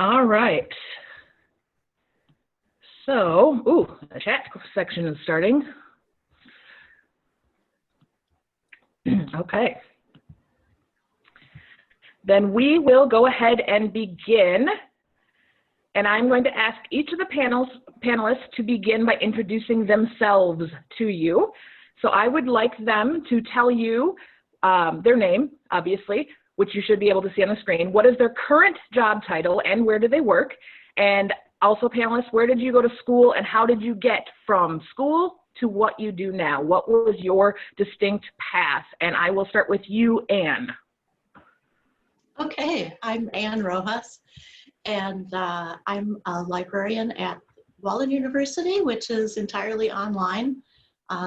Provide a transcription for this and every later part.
All right. So, the chat section is starting. Okay. Then we will go ahead and begin. And I'm going to ask each of the panelists to begin by introducing themselves to you. So I would like them to tell you their name, obviously, which you should be able to see on the screen. What is their current job title and where do they work? And also panelists, where did you go to school and how did you get from school to what you do now? What was your distinct path? And I will start with you, Anne. Okay, I'm Anne Rojas, and I'm a librarian at Walden University, which is entirely online.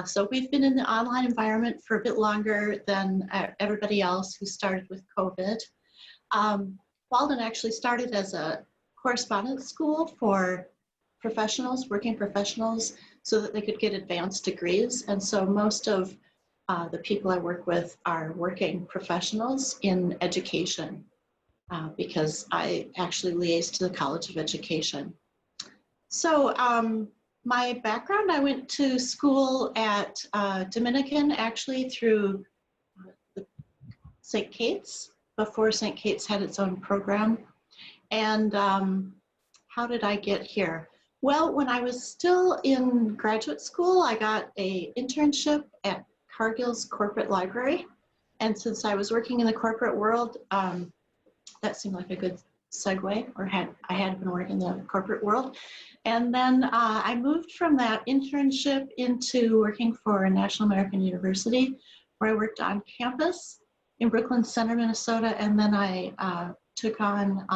So we've been in the online environment for a bit longer than everybody else who started with COVID. Walden actually started as a correspondence school for professionals, working professionals, so that they could get advanced degrees. And so most of the people I work with are working professionals in education because I actually liaise to the College of Education. So my background, I went to school at Dominican, actually through St. Kate's, before St. Kate's had its own program. And how did I get here? Well, when I was still in graduate school, I got an internship at Cargill's corporate library. And since I was working in the corporate world, that seemed like a good segue, or I had been working in the corporate world. And then I moved from that internship into working for National American University, where I worked on campus in Brooklyn Center, Minnesota. And then I took on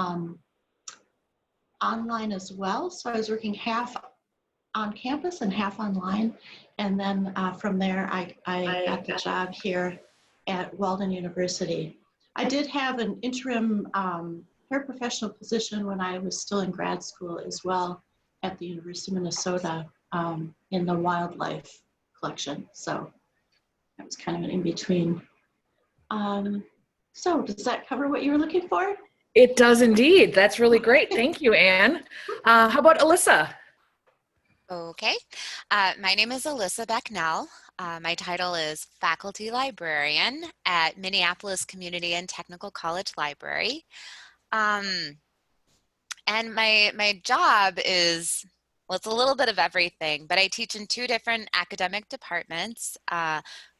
online as well. So I was working half on campus and half online. And then from there, I got the job here at Walden University. I did have an interim paraprofessional position when I was still in grad school as well at the University of Minnesota in the wildlife collection. So that was kind of an in-between. So does that cover what you were looking for? It does indeed. That's really great. Thank you, Anne. How about Alyssa? Okay. My name is Alyssa Becknell. My title is Faculty Librarian at Minneapolis Community and Technical College Library. And my job is, well, it's a little bit of everything, but I teach in 2 different academic departments.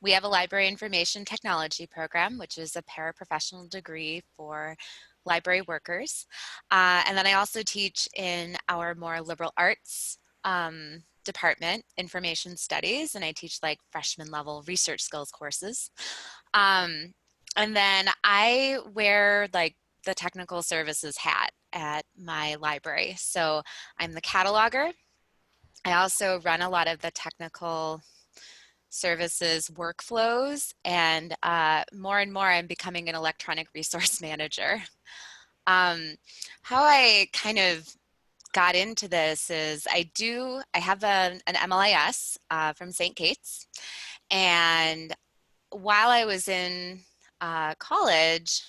We have a library information technology program, which is a paraprofessional degree for library workers. And then I also teach in our more liberal arts department, information studies, and I teach like freshman level research skills courses. And then I wear like the technical services hat at my library. So I'm the cataloger. I also run a lot of the technical services workflows, and more and more I'm becoming an electronic resource manager. How I kind of got into this is I have an MLIS from St. Kate's, and while I was in college,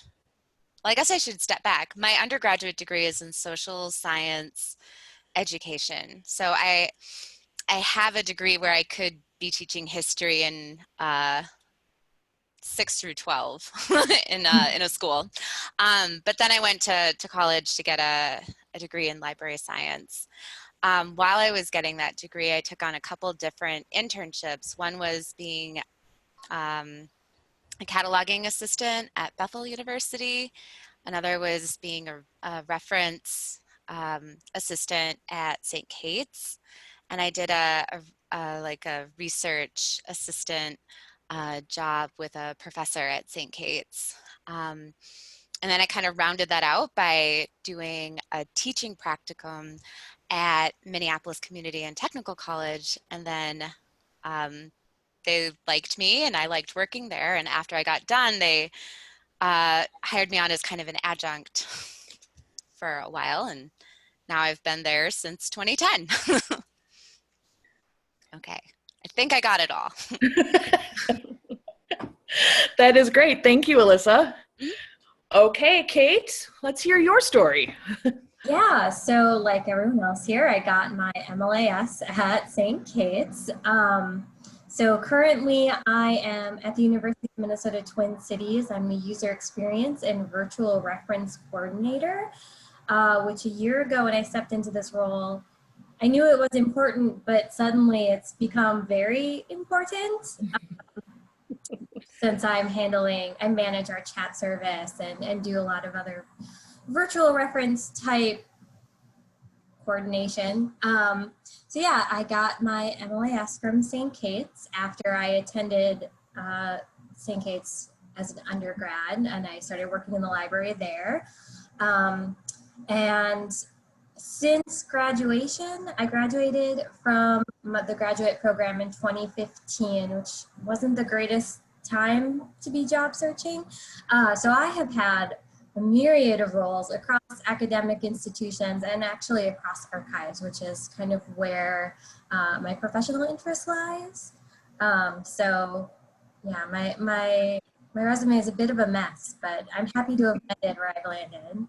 well, I guess I should step back. My undergraduate degree is in social science education. So I have a degree where I could be teaching history in 6 through 12 in a school. But then I went to college to get a degree in library science. While I was getting that degree, I took on a couple different internships. One was being a cataloging assistant at Bethel University. Another was being a reference assistant at St. Kate's. And I did like a research assistant job with a professor at St. Kate's. And then I kind of rounded that out by doing a teaching practicum at Minneapolis Community and Technical College. And then they liked me and I liked working there. And after I got done, they hired me on as kind of an adjunct for a while. And now I've been there since 2010. Okay, I think I got it all. That is great. Thank you, Alyssa. Okay, Kate, let's hear your story. Yeah, so like everyone else here, I got my MLAS at St. Kate's. So currently I am at the University of Minnesota Twin Cities. I'm a user experience and virtual reference coordinator, which a year ago when I stepped into this role, I knew it was important, but suddenly it's become very important since I manage our chat service and do a lot of other virtual reference type coordination. So yeah, I got my MLAS from St. Kate's after I attended St. Kate's as an undergrad, and I started working in the library there. And since graduation, I graduated from the graduate program in 2015, which wasn't the greatest time to be job searching. So I have had a myriad of roles across academic institutions and actually across archives, which is kind of where my professional interest lies. So yeah, my resume is a bit of a mess, but I'm happy to have landed where I've landed.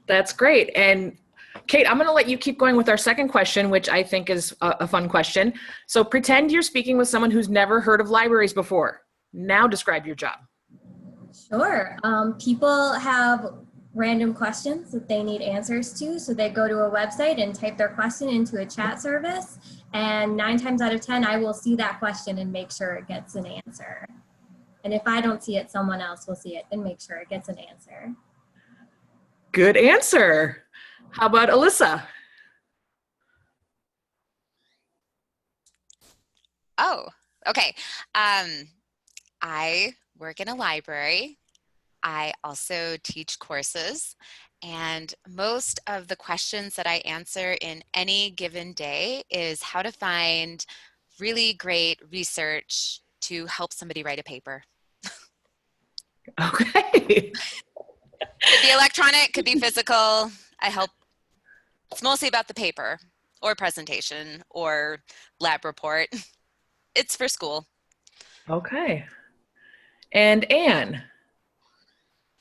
That's great. And Kate, I'm going to let you keep going with our second question, which I think is a fun question. So pretend you're speaking with someone who's never heard of libraries before. Now describe your job. Sure. People have random questions that they need answers to. So they go to a website and type their question into a chat service. And 9 times out of 10, I will see that question and make sure it gets an answer. And if I don't see it, someone else will see it and make sure it gets an answer. Good answer. How about Alyssa? Oh, okay. I work in a library. I also teach courses, and most of the questions that I answer in any given day is how to find really great research to help somebody write a paper. Okay. Could be electronic, could be physical. I help. It's mostly about the paper or presentation or lab report. It's for school. Okay. And Anne?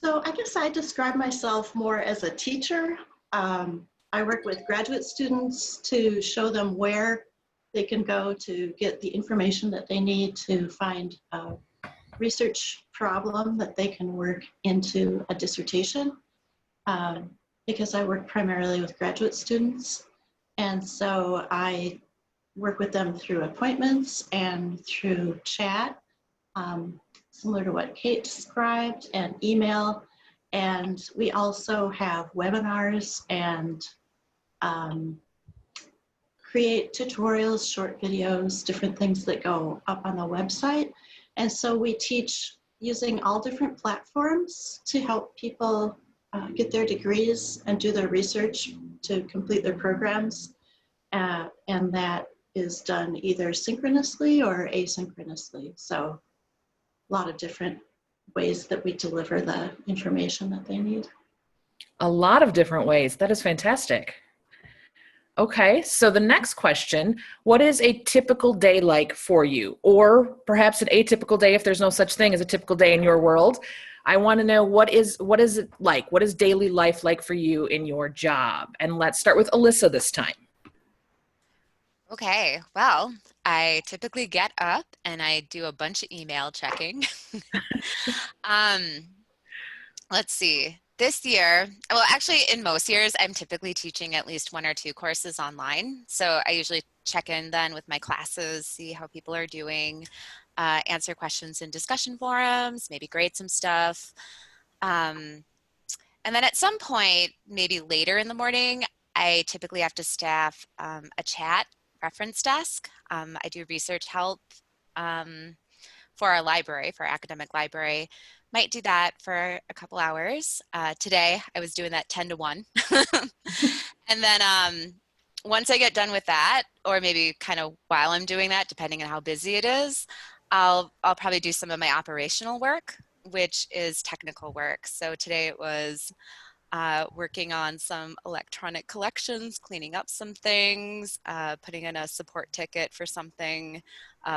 So I guess I describe myself more as a teacher. I work with graduate students to show them where they can go to get the information that they need to find a research problem that they can work into a dissertation, because I work primarily with graduate students. And so I work with them through appointments and through chat, similar to what Kate described, and email. And we also have webinars and create tutorials, short videos, different things that go up on the website. And so we teach using all different platforms to help people get their degrees and do their research to complete their programs. And that is done either synchronously or asynchronously. So a lot of different ways that we deliver the information that they need. A lot of different ways. That is fantastic. Okay, so the next question, what is a typical day like for you? Or perhaps an atypical day if there's no such thing as a typical day in your world. I want to know what is it like? What is daily life like for you in your job? And let's start with Alyssa this time. Okay, well, I typically get up and I do a bunch of email checking. Let's see. This year, well, actually in most years, I'm typically teaching at least 1 or 2 courses online. So I usually check in then with my classes, see how people are doing, answer questions in discussion forums, maybe grade some stuff. And then at some point, maybe later in the morning, I typically have to staff a chat reference desk. I do research help for our library, for our academic library. Might do that for a couple hours. Today, I was doing that 10 to 1. And then once I get done with that, or maybe kind of while I'm doing that, depending on how busy it is, I'll probably do some of my operational work, which is technical work. So today it was working on some electronic collections, cleaning up some things, putting in a support ticket for something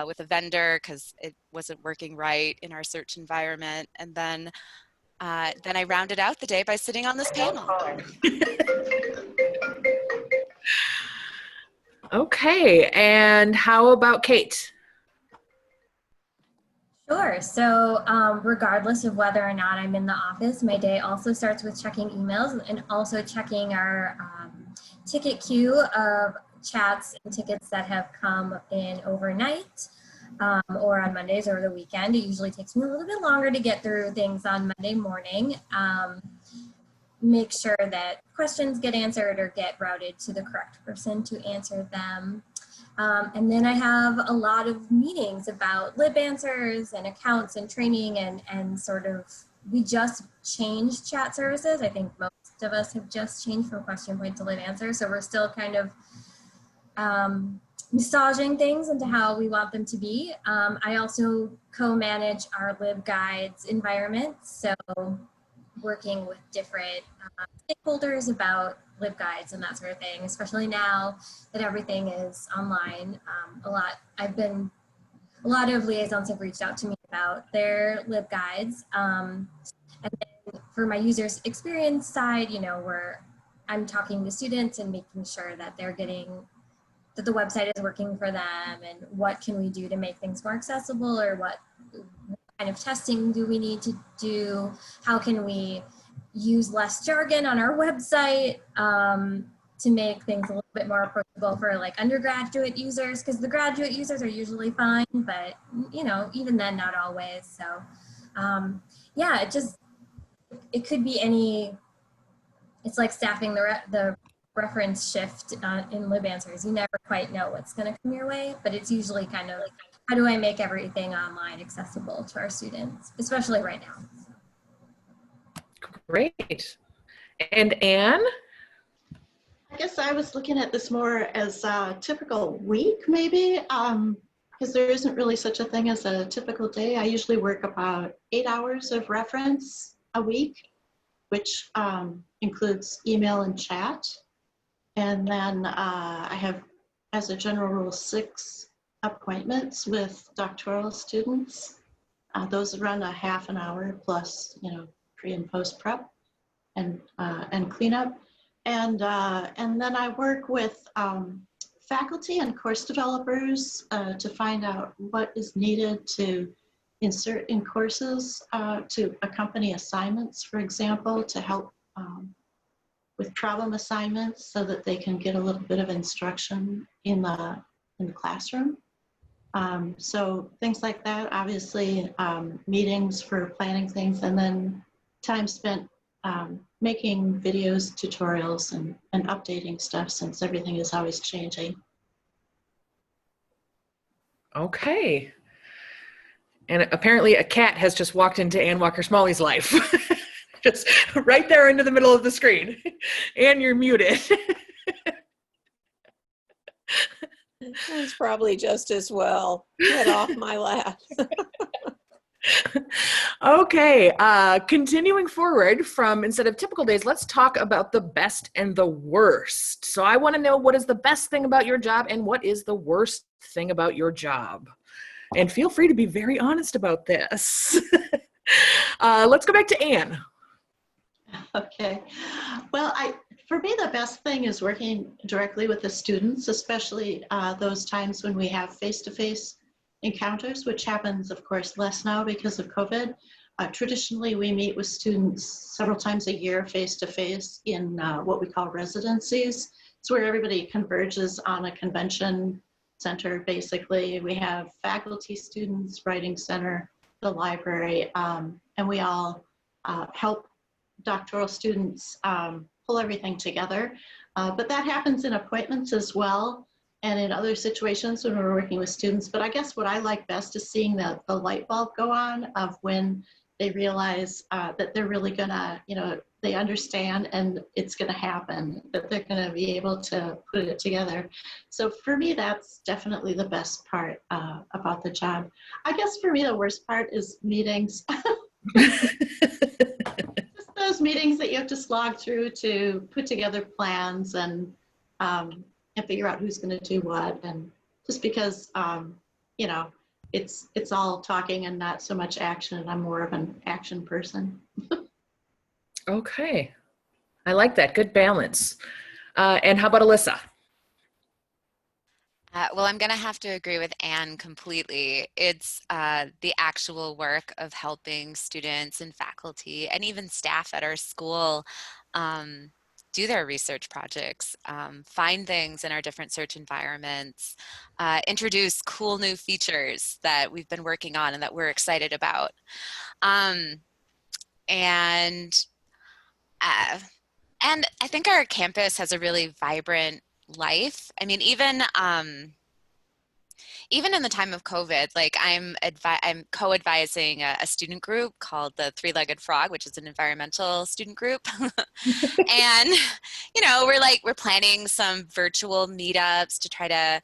with a vendor because it wasn't working right in our search environment. And then then I rounded out the day by sitting on this panel. Okay, and how about Kate? Sure. So regardless of whether or not I'm in the office, my day also starts with checking emails and also checking our ticket queue of chats and tickets that have come in overnight or on Mondays or the weekend. It usually takes me a little bit longer to get through things on Monday morning. Make sure that questions get answered or get routed to the correct person to answer them. And then I have a lot of meetings about lib answers and accounts and training and sort of, we just changed chat services. I think most of us have just changed from question point to lib answer. So we're still kind of massaging things into how we want them to be. I also co-manage our LibGuides environment. So working with different stakeholders about LibGuides and that sort of thing, especially now that everything is online. A lot of liaisons have reached out to me about their LibGuides. And then for my users experience side, where I'm talking to students and making sure that they're getting, that the website is working for them and what can we do to make things more accessible, or what kind of testing do we need to do? How can we use less jargon on our website to make things a little bit more approachable for like undergraduate users, because the graduate users are usually fine, but even then not always. So yeah, it could be any, it's like staffing the reference shift in lib answers. You never quite know what's going to come your way, but it's usually kind of like, how do I make everything online accessible to our students, especially right now? Great. And Anne? I guess I was looking at this more as a typical week, maybe, because there isn't really such a thing as a typical day. I usually work about 8 hours of reference a week, which includes email and chat. And then I have, as a general rule, 6 appointments with doctoral students. Those run a half an hour plus, pre and post prep and cleanup. And then I work with faculty and course developers to find out what is needed to insert in courses to accompany assignments, for example, to help with problem assignments so that they can get a little bit of instruction in the classroom. So things like that, obviously meetings for planning things, and then time spent making videos, tutorials, and updating stuff, since everything is always changing. Okay. And apparently a cat has just walked into Ann Walker-Smalley's life. Just right there into the middle of the screen. Ann, you're muted. It's probably just as well. Get off my lap. Okay, continuing forward from, instead of typical days, let's talk about the best and the worst. So I want to know, what is the best thing about your job and what is the worst thing about your job? And feel free to be very honest about this. Let's go back to Ann. Okay. Well, for me, the best thing is working directly with the students, especially those times when we have face-to-face encounters, which happens, of course, less now because of COVID. Traditionally, we meet with students several times a year face-to-face in what we call residencies. It's where everybody converges on a convention center, basically. We have faculty, students, writing center, the library, and we all help doctoral students pull everything together. But that happens in appointments as well, and in other situations when we're working with students. But I guess what I like best is seeing the light bulb go on of when they realize that they're really gonna, they understand and it's gonna happen, that they're gonna be able to put it together. So for me, that's definitely the best part about the job. I guess for me, the worst part is meetings. Just those meetings that you have to slog through to put together plans and figure out who's going to do what, and just because it's all talking and not so much action, and I'm more of an action person. Okay. I like that. Good balance. And how about Alyssa? Well, I'm going to have to agree with Anne completely. It's the actual work of helping students and faculty and even staff at our school do their research projects, find things in our different search environments, introduce cool new features that we've been working on and that we're excited about. Um, and uh, and I think our campus has a really vibrant life. I mean, even in the time of COVID, like I'm co-advising a student group called the Three-Legged Frog, which is an environmental student group. And, we're planning some virtual meetups to try to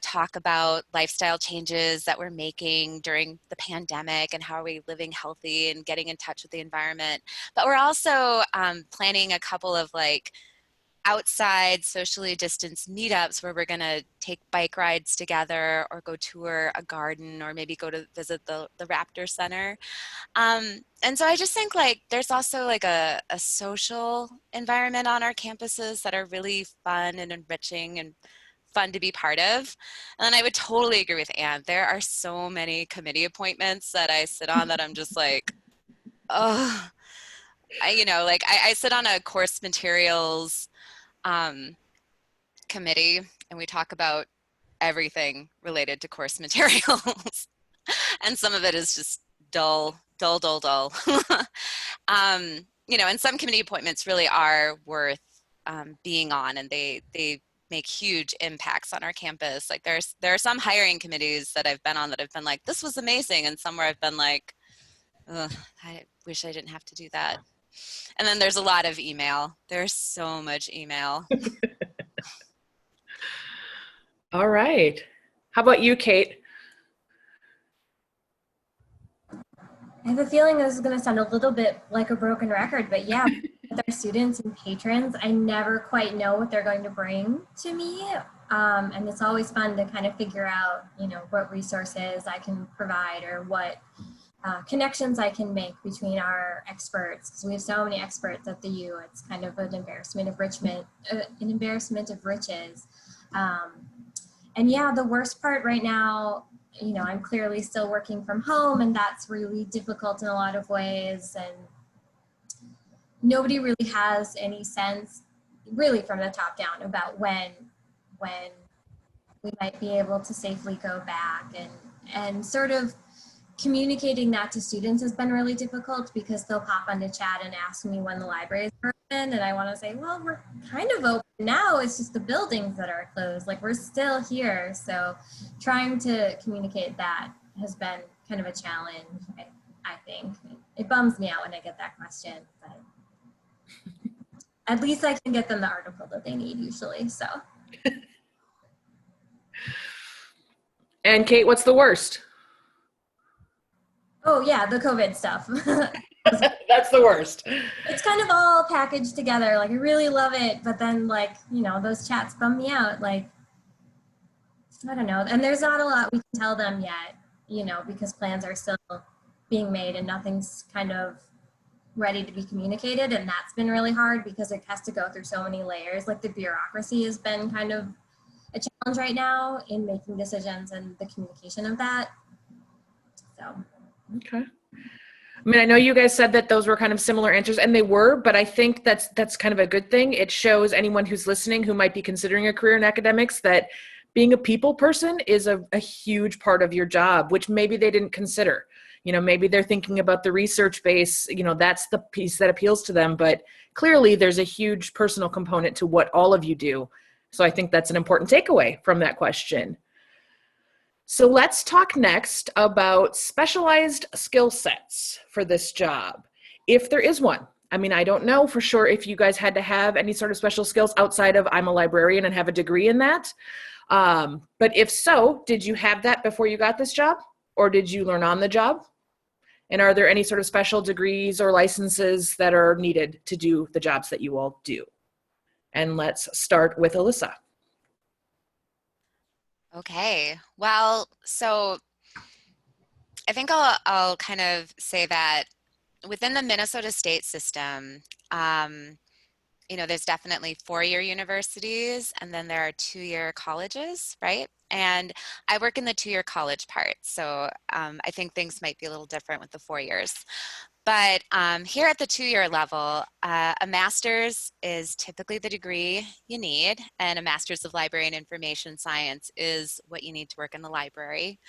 talk about lifestyle changes that we're making during the pandemic and how are we living healthy and getting in touch with the environment. But we're also planning a couple of outside socially distanced meetups where we're going to take bike rides together or go tour a garden or maybe go to visit the Raptor Center. And so I just think there's also a social environment on our campuses that are really fun and enriching and fun to be part of. And I would totally agree with Anne. There are so many committee appointments that I sit on that I'm just like, oh, I sit on a course materials committee and we talk about everything related to course materials. And some of it is just dull. And some committee appointments really are worth being on, and they make huge impacts on our campus. There are some hiring committees that I've been on that have been like, this was amazing, and some where I've been like, ugh, I wish I didn't have to do that. And then there's a lot of email. There's so much email. All right. How about you, Kate? I have a feeling this is going to sound a little bit like a broken record, but yeah, with our students and patrons, I never quite know what they're going to bring to me. And it's always fun to kind of figure out, what resources I can provide or what connections I can make between our experts, because we have so many experts at the U. It's kind of an embarrassment of riches. And yeah, the worst part right now, I'm clearly still working from home, and that's really difficult in a lot of ways. And nobody really has any sense, really from the top down, about when we might be able to safely go back. And sort of communicating that to students has been really difficult because they'll pop onto chat and ask me when the libraries are open, and I want to say, well, we're kind of open now. It's just the buildings that are closed. We're still here. So trying to communicate that has been kind of a challenge, I think. It bums me out when I get that question, but at least I can get them the article that they need usually, so. And Kate, what's the worst? Oh yeah, the COVID stuff. That's the worst. It's kind of all packaged together. I really love it, but then those chats bum me out. I don't know. And there's not a lot we can tell them yet, because plans are still being made and nothing's kind of ready to be communicated. And that's been really hard because it has to go through so many layers. The bureaucracy has been kind of a challenge right now in making decisions and the communication of that. So. Okay. I mean, I know you guys said that those were kind of similar answers, and they were, but I think that's kind of a good thing. It shows anyone who's listening who might be considering a career in academics that being a people person is a huge part of your job, which maybe they didn't consider. Maybe they're thinking about the research base, that's the piece that appeals to them, but clearly there's a huge personal component to what all of you do. So I think that's an important takeaway from that question. So let's talk next about specialized skill sets for this job, if there is one. I mean, I don't know for sure if you guys had to have any sort of special skills outside of I'm a librarian and have a degree in that. But if so, did you have that before you got this job, or did you learn on the job? And are there any sort of special degrees or licenses that are needed to do the jobs that you all do? And let's start with Alyssa. Okay, well, so I think I'll kind of say that within the Minnesota state system, you know, there's definitely four-year universities, and then there are two-year colleges, right? And I work in the two-year college part, so I think things might be a little different with the 4 years. But here at the two-year level, a master's is typically the degree you need, and a master's of library and information science is what you need to work in the library.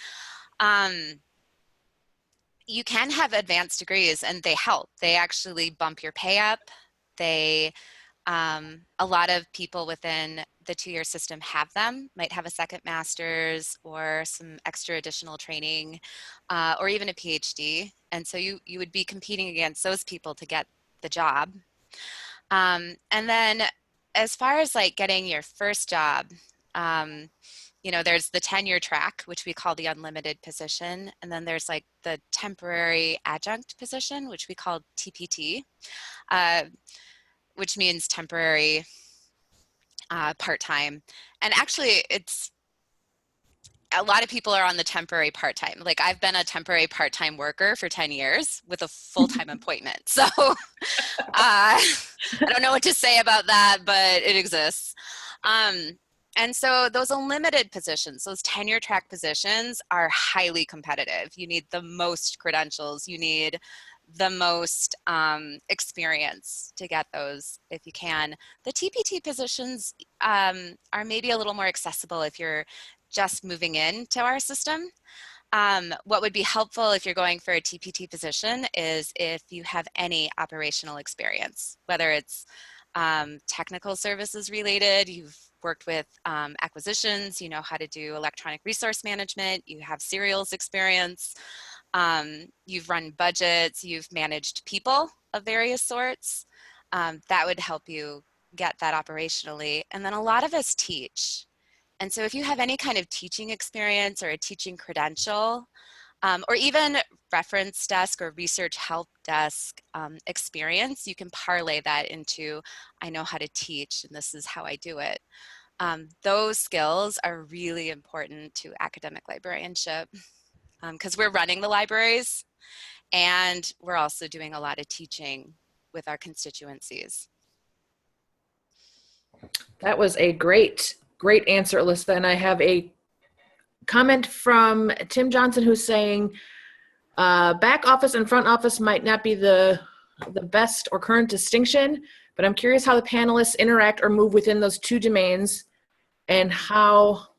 You can have advanced degrees, and they help. They actually bump your pay up. They a lot of people within the two-year system have them, might have a second master's or some extra additional training, or even a PhD. And so you would be competing against those people to get the job. And then as far as like getting your first job, you know, there's the tenure track, which we call the unlimited position. And then there's like the temporary adjunct position, which we call TPT. Which means temporary part-time. And actually it's, a lot of people are on the temporary part-time. Like I've been a temporary part-time worker for 10 years with a full-time appointment. So I don't know what to say about that, but it exists. And so those unlimited positions, those tenure track positions are highly competitive. You need the most credentials, you need the most experience to get those if you can. The TPT positions are maybe a little more accessible if you're just moving into our system. What would be helpful if you're going for a TPT position is if you have any operational experience, whether it's technical services related, you've worked with acquisitions, you know how to do electronic resource management, you have serials experience, you've run budgets, you've managed people of various sorts. That would help you get that operationally. And then a lot of us teach. And so if you have any kind of teaching experience or a teaching credential, or even reference desk or research help desk experience, you can parlay that into, I know how to teach and this is how I do it. Those skills are really important to academic librarianship because we're running the libraries and we're also doing a lot of teaching with our constituencies. That was a great answer, Alyssa. And I have a comment from Tim Johnson who's saying back office and front office might not be the best or current distinction, but I'm curious how the panelists interact or move within those two domains and how,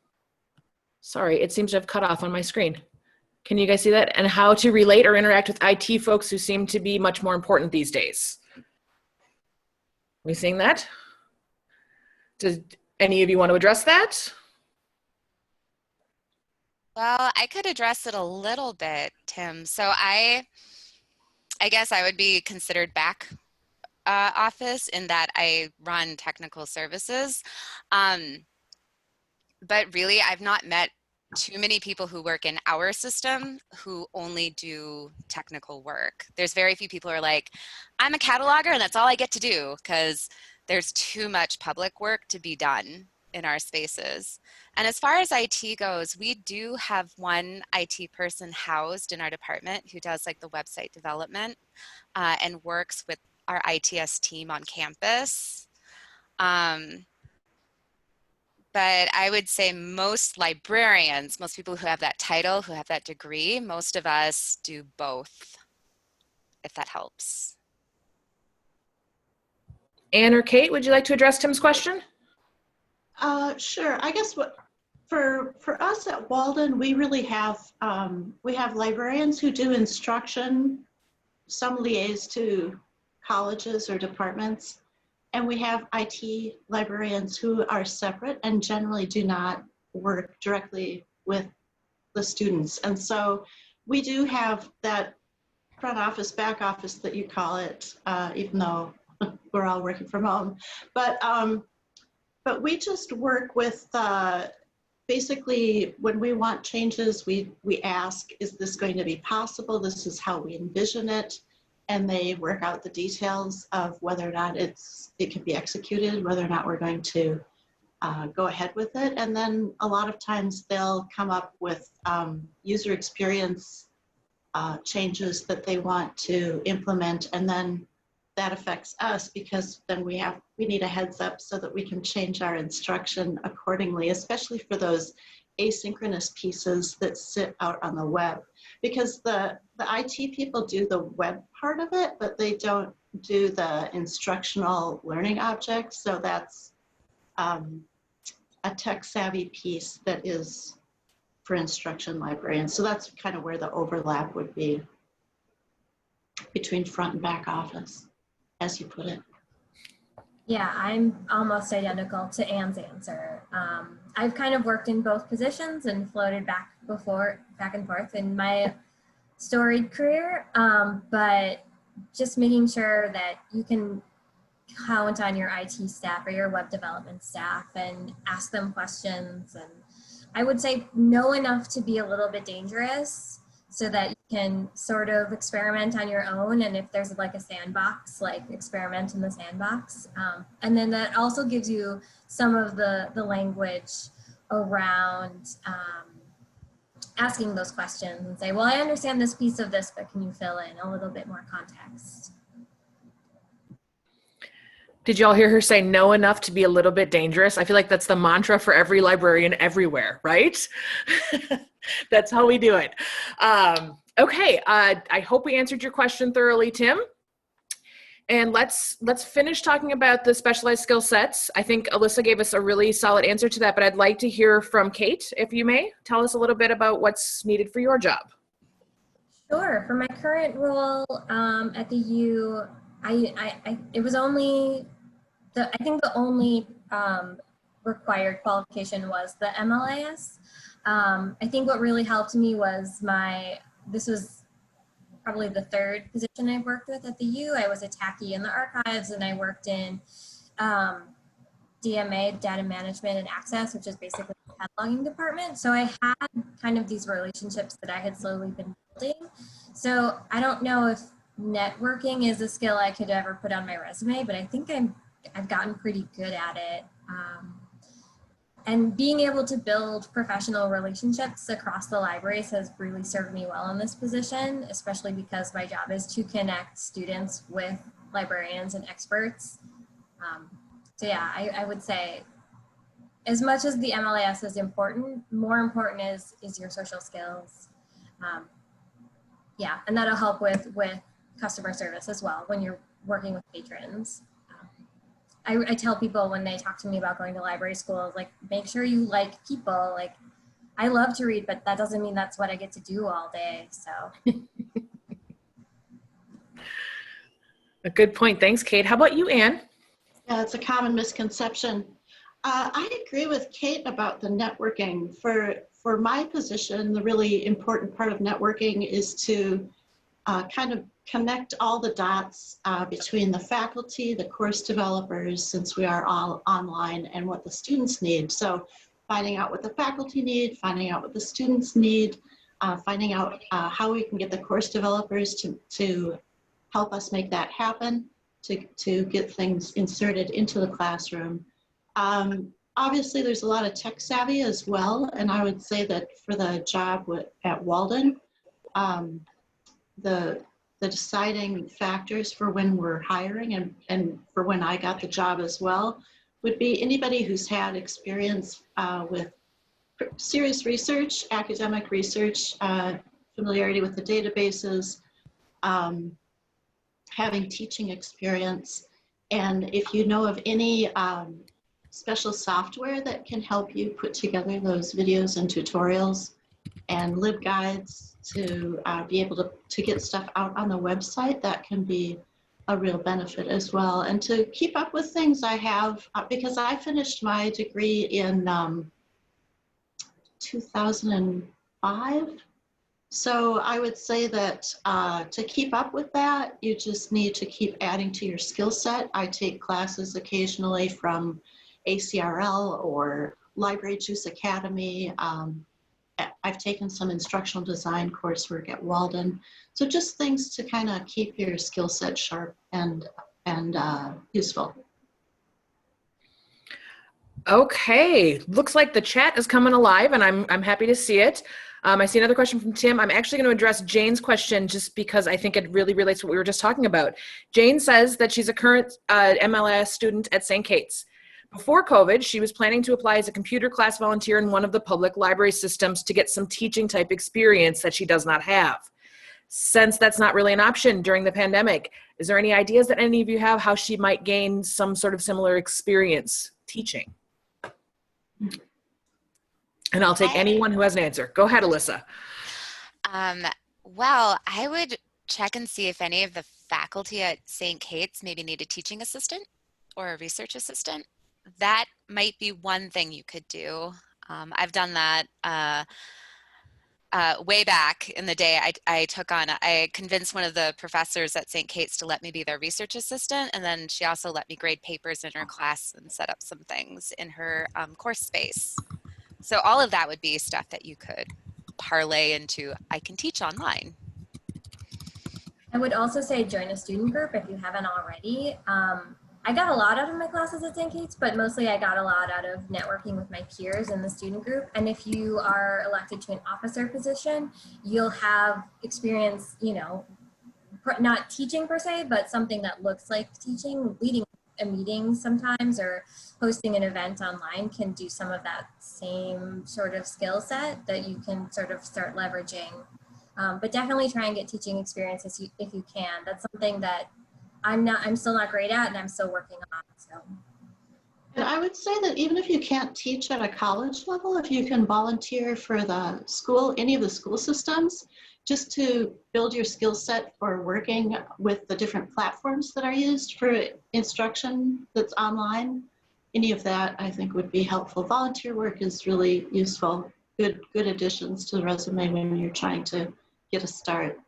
sorry, it seems to have cut off on my screen. Can you guys see that? And how to relate or interact with IT folks who seem to be much more important these days. Are we seeing that? Does any of you want to address that? Well, I could address it a little bit, Tim. So I guess I would be considered back office in that I run technical services. But really, I've not met too many people who work in our system who only do technical work. There's very few people who are like, I'm a cataloger and that's all I get to do, because there's too much public work to be done in our spaces. And as far as IT goes, we do have one IT person housed in our department who does like the website development and works with our ITS team on campus. But I would say most librarians, most people who have that title, who have that degree, most of us do both, if that helps. Anne or Kate, would you like to address Tim's question? Sure. I guess what for us at Walden, we really have librarians who do instruction, some liaise to colleges or departments, and we have IT librarians who are separate and generally do not work directly with the students. And so we do have that front office, back office that you call it, even though we're all working from home. But we just work with, basically when we want changes, we ask, is this going to be possible? This is how we envision it. And they work out the details of whether or not it can be executed, whether or not we're going to go ahead with it. And then a lot of times they'll come up with user experience changes that they want to implement, and then that affects us because then we need a heads up so that we can change our instruction accordingly, especially for those asynchronous pieces that sit out on the web, because the IT people do the web part of it, but they don't do the instructional learning objects. So that's a tech savvy piece that is for instruction librarians. So that's kind of where the overlap would be between front and back office, as you put it. Yeah, I'm almost identical to Anne's answer. I've kind of worked in both positions and floated back and forth in my storied career, but just making sure that you can count on your IT staff or your web development staff and ask them questions. And I would say know enough to be a little bit dangerous so that you can sort of experiment on your own. And if there's like a sandbox, like experiment in the sandbox. And then that also gives you some of the language around asking those questions and say, well, I understand this piece of this, but can you fill in a little bit more context? Did y'all hear her say know enough to be a little bit dangerous? I feel like that's the mantra for every librarian everywhere, right? That's how we do it. Okay, I hope we answered your question thoroughly, Tim. And let's finish talking about the specialized skill sets. I think Alyssa gave us a really solid answer to that, but I'd like to hear from Kate, if you may. Tell us a little bit about what's needed for your job. Sure. For my current role at the U, it was only I think the only required qualification was the MLIS. I think what really helped me was this was probably the third position I've worked with at the U. I was a TACI in the archives, and I worked in DMA, data management and access, which is basically the cataloging department. So I had kind of these relationships that I had slowly been building. So I don't know if networking is a skill I could ever put on my resume, but I think I've gotten pretty good at it. And being able to build professional relationships across the libraries has really served me well in this position, especially because my job is to connect students with librarians and experts. So yeah, I would say as much as the MLIS is important, more important is your social skills. Yeah, and that'll help with customer service as well when you're working with patrons. I tell people when they talk to me about going to library school, like, make sure you like people. Like, I love to read, but that doesn't mean that's what I get to do all day, so. A good point. Thanks, Kate. How about you, Anne? Yeah, it's a common misconception. I agree with Kate about the networking. For my position, the really important part of networking is to kind of connect all the dots between the faculty, the course developers, since we are all online, and what the students need. So finding out what the faculty need, finding out what the students need, finding out how we can get the course developers to help us make that happen, to get things inserted into the classroom. Obviously, there's a lot of tech savvy as well, and I would say that for the job at Walden, the deciding factors for when we're hiring and for when I got the job as well would be anybody who's had experience with serious research, academic research, familiarity with the databases, having teaching experience, and if you know of any special software that can help you put together those videos and tutorials and LibGuides to be able to get stuff out on the website, that can be a real benefit as well. And to keep up with things I have, because I finished my degree in 2005. So I would say that to keep up with that, you just need to keep adding to your skill set. I take classes occasionally from ACRL or Library Juice Academy. I've taken some instructional design coursework at Walden. So just things to kind of keep your skill set sharp and useful. Okay, looks like the chat is coming alive, and I'm happy to see it. I see another question from Tim. I'm actually going to address Jane's question just because I think it really relates to what we were just talking about. Jane says that she's a current MLS student at St. Kate's. Before COVID, she was planning to apply as a computer class volunteer in one of the public library systems to get some teaching type experience that she does not have. Since that's not really an option during the pandemic, is there any ideas that any of you have how she might gain some sort of similar experience teaching? And I'll take anyone who has an answer. Go ahead, Alyssa. Well, I would check and see if any of the faculty at St. Kate's maybe need a teaching assistant or a research assistant. That might be one thing you could do. I've done that way back in the day. I convinced one of the professors at St. Kate's to let me be their research assistant, and then she also let me grade papers in her class and set up some things in her course space. So all of that would be stuff that you could parlay into, I can teach online. I would also say join a student group if you haven't already. I got a lot out of my classes at St. Kate's, but mostly I got a lot out of networking with my peers in the student group. And if you are elected to an officer position, you'll have experience, you know, not teaching per se, but something that looks like teaching. Leading a meeting sometimes or hosting an event online can do some of that same sort of skill set that you can sort of start leveraging. But definitely try and get teaching experience if you can. That's something that I'm still not great at and I'm still working on. So. And I would say that even if you can't teach at a college level, if you can volunteer for the school, any of the school systems, just to build your skill set for working with the different platforms that are used for instruction that's online, any of that I think would be helpful. Volunteer work is really useful, good additions to the resume when you're trying to get a start.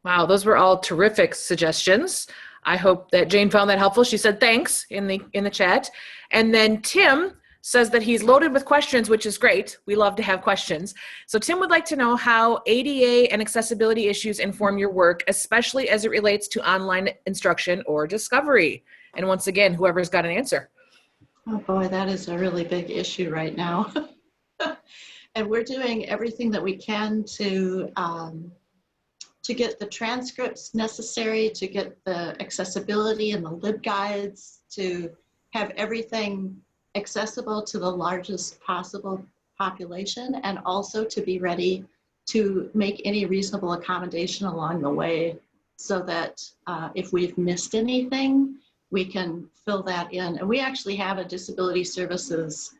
Wow, those were all terrific suggestions. I hope that Jane found that helpful. She said thanks in the chat. And then Tim says that he's loaded with questions, which is great. We love to have questions. So Tim would like to know how ADA and accessibility issues inform your work, especially as it relates to online instruction or discovery. And once again, whoever's got an answer. Oh boy, that is a really big issue right now. And we're doing everything that we can to get the transcripts necessary, to get the accessibility and the LibGuides, to have everything accessible to the largest possible population, and also to be ready to make any reasonable accommodation along the way so that if we've missed anything, we can fill that in. And we actually have a disability services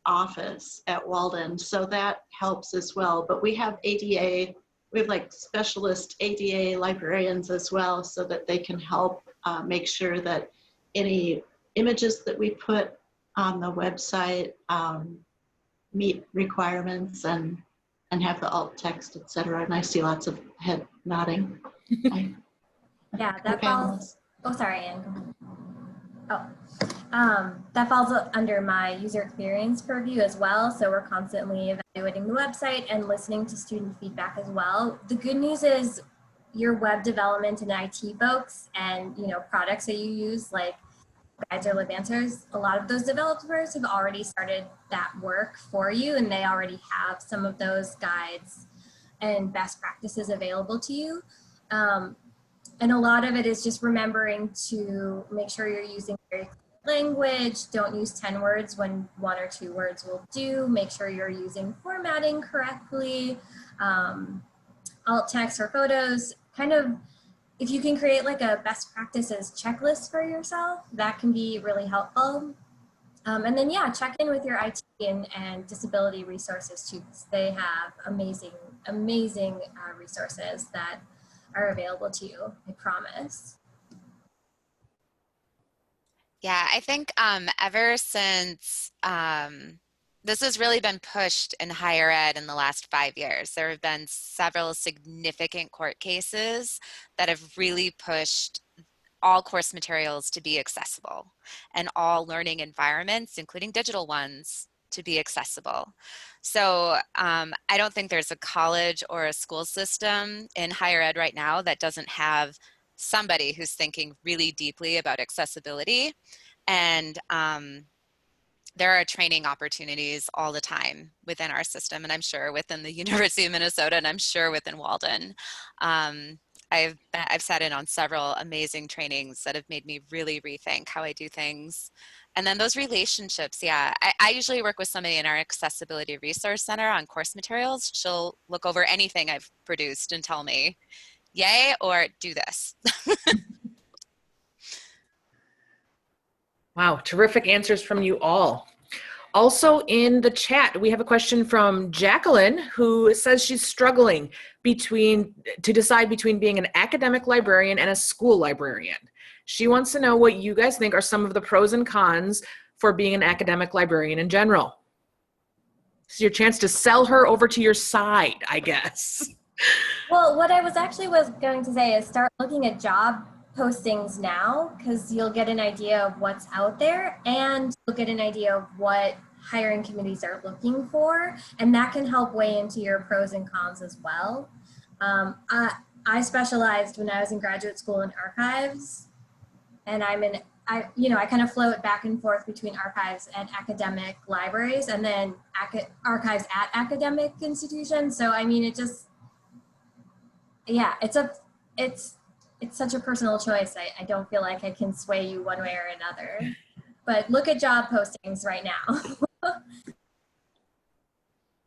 office at Walden, so that helps as well. But we have ADA, we have like specialist ADA librarians as well, so that they can help make sure that any images that we put on the website meet requirements and have the alt text, etc. And I see lots of head nodding. Yeah, that falls. Oh, sorry, Anne. That falls under my user experience purview as well. So we're constantly evaluating the website and listening to student feedback as well. The good news is your web development and IT folks and products that you use like guides or lib answers, a lot of those developers have already started that work for you and they already have some of those guides and best practices available to you. And a lot of it is just remembering to make sure you're using very clear language. Don't use 10 words when 1 or 2 words will do. Make sure you're using formatting correctly. Alt text or photos. Kind of, if you can create like a best practices checklist for yourself, that can be really helpful. And then, yeah, check in with your IT and disability resources too. They have amazing resources that are available to you, I promise. Yeah, I think ever since this has really been pushed in higher ed in the last 5 years, there have been several significant court cases that have really pushed all course materials to be accessible and all learning environments, including digital ones, to be accessible. So I don't think there's a college or a school system in higher ed right now that doesn't have somebody who's thinking really deeply about accessibility. And there are training opportunities all the time within our system, and I'm sure within the University of Minnesota, and I'm sure within Walden. I've sat in on several amazing trainings that have made me really rethink how I do things. And then those relationships, yeah. I usually work with somebody in our Accessibility Resource Center on course materials. She'll look over anything I've produced and tell me, yay, or do this. Wow, terrific answers from you all. Also in the chat, we have a question from Jacqueline, who says she's struggling to decide between being an academic librarian and a school librarian. She wants to know what you guys think are some of the pros and cons for being an academic librarian in general. This is your chance to sell her over to your side, I guess. Well, what I was going to say is start looking at job postings now, because you'll get an idea of what's out there, and you'll get an idea of what hiring committees are looking for, and that can help weigh into your pros and cons as well. I specialized when I was in graduate school in archives, and I kind of float back and forth between archives and academic libraries, and then archives at academic institutions. So I mean, it's such a personal choice. I don't feel like I can sway you one way or another. But look at job postings right now.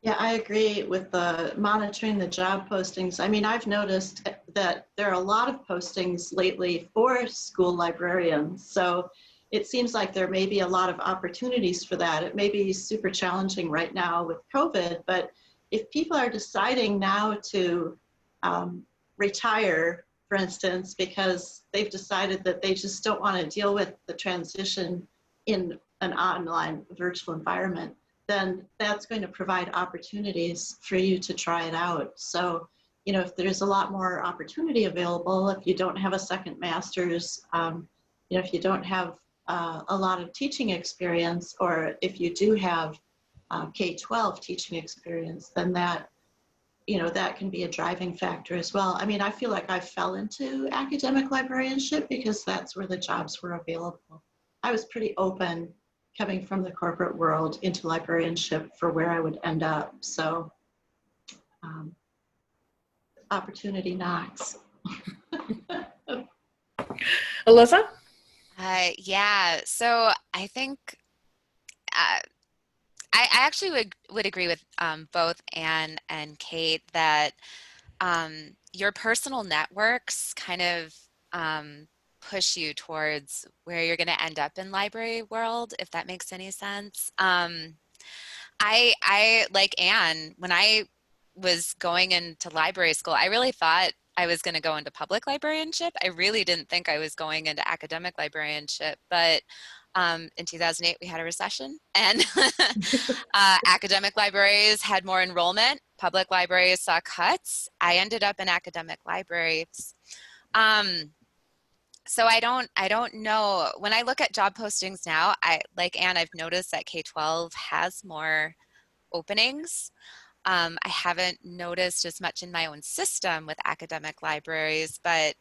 Yeah, I agree with the monitoring the job postings. I mean, I've noticed that there are a lot of postings lately for school librarians. So it seems like there may be a lot of opportunities for that. It may be super challenging right now with COVID, but if people are deciding now to retire, for instance, because they've decided that they just don't want to deal with the transition in an online virtual environment, then that's going to provide opportunities for you to try it out. So, you know, if there's a lot more opportunity available, if you don't have a second master's, if you don't have a lot of teaching experience, or if you do have K-12 teaching experience, then that can be a driving factor as well. I mean, I feel like I fell into academic librarianship because that's where the jobs were available. I was pretty open coming from the corporate world into librarianship for where I would end up. So opportunity knocks. Alyssa? Yeah, so I think I actually would agree with both Anne and Kate that your personal networks kind of push you towards where you're going to end up in library world, if that makes any sense. I like Anne, when I was going into library school, I really thought I was going to go into public librarianship. I really didn't think I was going into academic librarianship, but in 2008 we had a recession, and academic libraries had more enrollment, public libraries saw cuts. I ended up in academic libraries. So I don't know. When I look at job postings now, like Anne, I've noticed that K-12 has more openings. I haven't noticed as much in my own system with academic libraries, but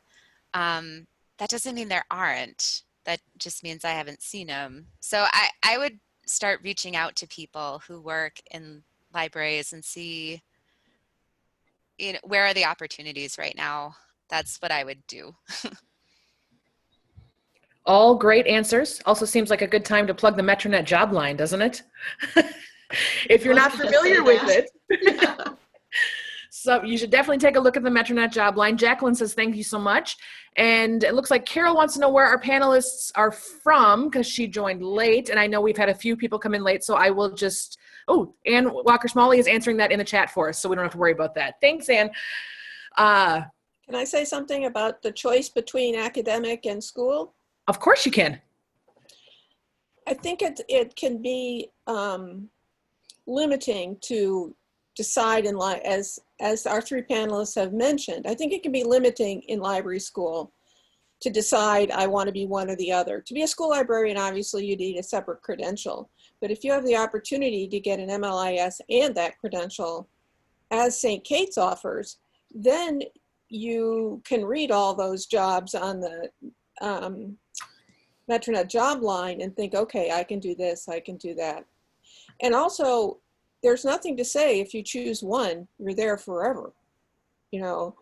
that doesn't mean there aren't. That just means I haven't seen them. So I would start reaching out to people who work in libraries and see, where are the opportunities right now? That's what I would do. All great answers. Also seems like a good time to plug the Metronet job line, doesn't it? If you're not familiar with it. So you should definitely take a look at the Metronet job line. Jacqueline says, thank you so much. And it looks like Carol wants to know where our panelists are from because she joined late. And I know we've had a few people come in late, so I will just, Ann Walker-Smalley is answering that in the chat for us, so we don't have to worry about that. Thanks, Ann. Can I say something about the choice between academic and school? Of course you can. I think it can be limiting to decide as our three panelists have mentioned. I think it can be limiting in library school to decide I want to be one or the other. To be a school librarian, obviously you need a separate credential, but if you have the opportunity to get an MLIS and that credential, as St. Kate's offers, then you can read all those jobs on the Metronet job line and think, okay, I can do this, I can do that. And also, there's nothing to say if you choose one, you're there forever. You know,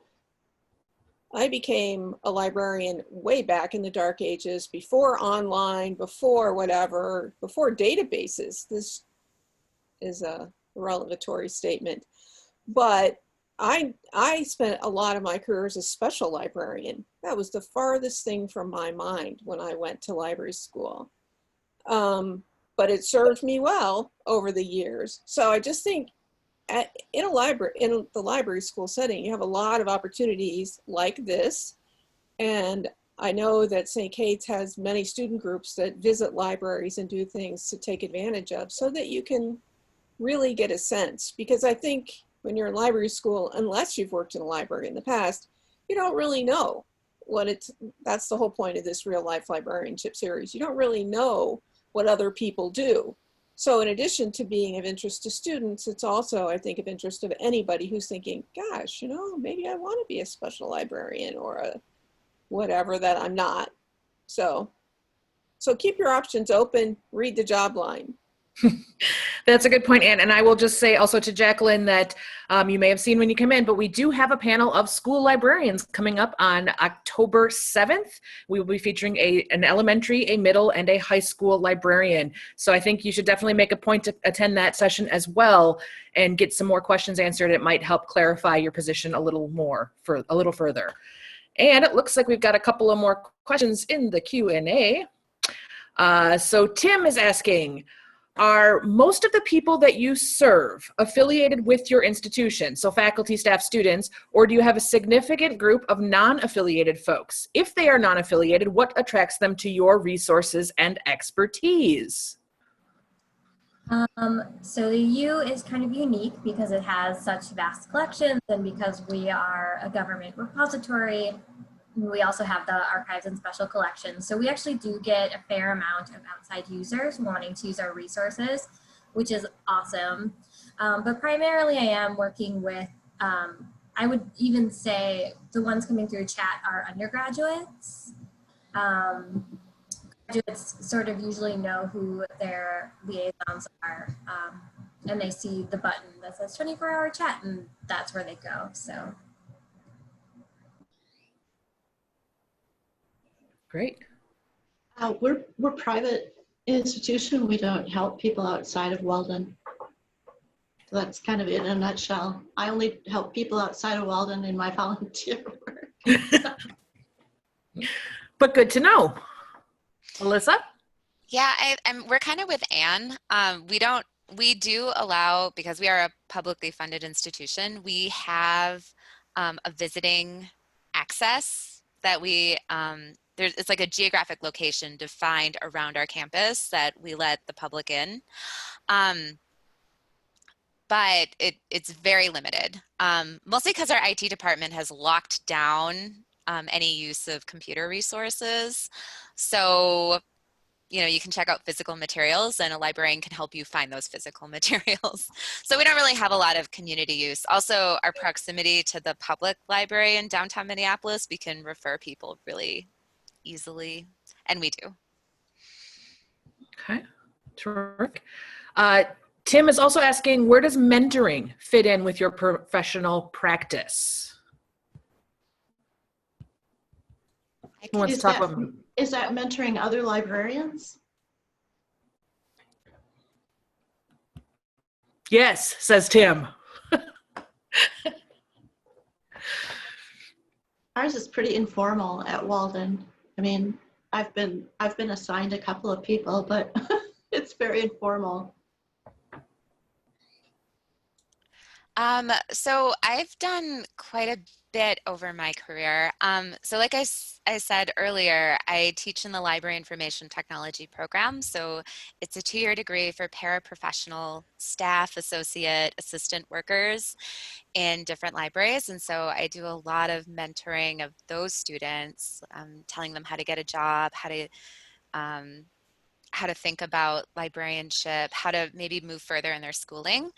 I became a librarian way back in the dark ages, before online, before whatever, before databases. This is a revelatory statement. But I spent a lot of my career as a special librarian. That was the farthest thing from my mind when I went to library school. But it served me well over the years. So I just think in the library school setting, you have a lot of opportunities like this. And I know that St. Kate's has many student groups that visit libraries and do things to take advantage of, so that you can really get a sense. Because I think when you're in library school, unless you've worked in a library in the past, you don't really know that's the whole point of this Real Life Librarianship series. You don't really know what other people do. So in addition to being of interest to students, it's also, I think, of interest of anybody who's thinking, gosh, you know, maybe I want to be a special librarian or a whatever that I'm not. So keep your options open, read the job line. That's a good point, Anne. And I will just say also to Jacqueline that you may have seen when you come in, but we do have a panel of school librarians coming up on October 7th. We will be featuring an elementary, a middle, and a high school librarian. So I think you should definitely make a point to attend that session as well and get some more questions answered. It might help clarify your position a little further. And it looks like we've got a couple of more questions in the Q&A. So Tim is asking, are most of the people that you serve affiliated with your institution, so faculty, staff, students, or do you have a significant group of non-affiliated folks? If they are non-affiliated, what attracts them to your resources and expertise? So the U is kind of unique because it has such vast collections, and because we are a government repository. We also have the archives and special collections. So we actually do get a fair amount of outside users wanting to use our resources, which is awesome. But primarily I am working with, I would even say the ones coming through chat are undergraduates. Graduates sort of usually know who their liaisons are, and they see the button that says 24-hour chat, and that's where they go, so. Great. We're private institution. We don't help people outside of Walden. So that's kind of it in a nutshell. I only help people outside of Walden in my volunteer work. But good to know. Alyssa? Yeah, we're kind of with Anne. We do allow, because we are a publicly funded institution, we have a visiting access that we, it's like a geographic location defined around our campus that we let the public in. But it's very limited, mostly because our IT department has locked down any use of computer resources. So, you know, you can check out physical materials and a librarian can help you find those physical materials. So we don't really have a lot of community use. Also, our proximity to the public library in downtown Minneapolis, we can refer people really easily, and we do. Okay, terrific. Tim is also asking, where does mentoring fit in with your professional practice? Who wants to talk about? Is that mentoring other librarians? Yes, says Tim. Ours is pretty informal at Walden. I mean, I've been assigned a couple of people, but it's very informal. So I've done quite a bit over my career. So like I said earlier, I teach in the Library Information Technology program. So it's a 2-year degree for paraprofessional staff, associate, assistant workers in different libraries. And so I do a lot of mentoring of those students, telling them how to get a job, how to think about librarianship, how to maybe move further in their schooling.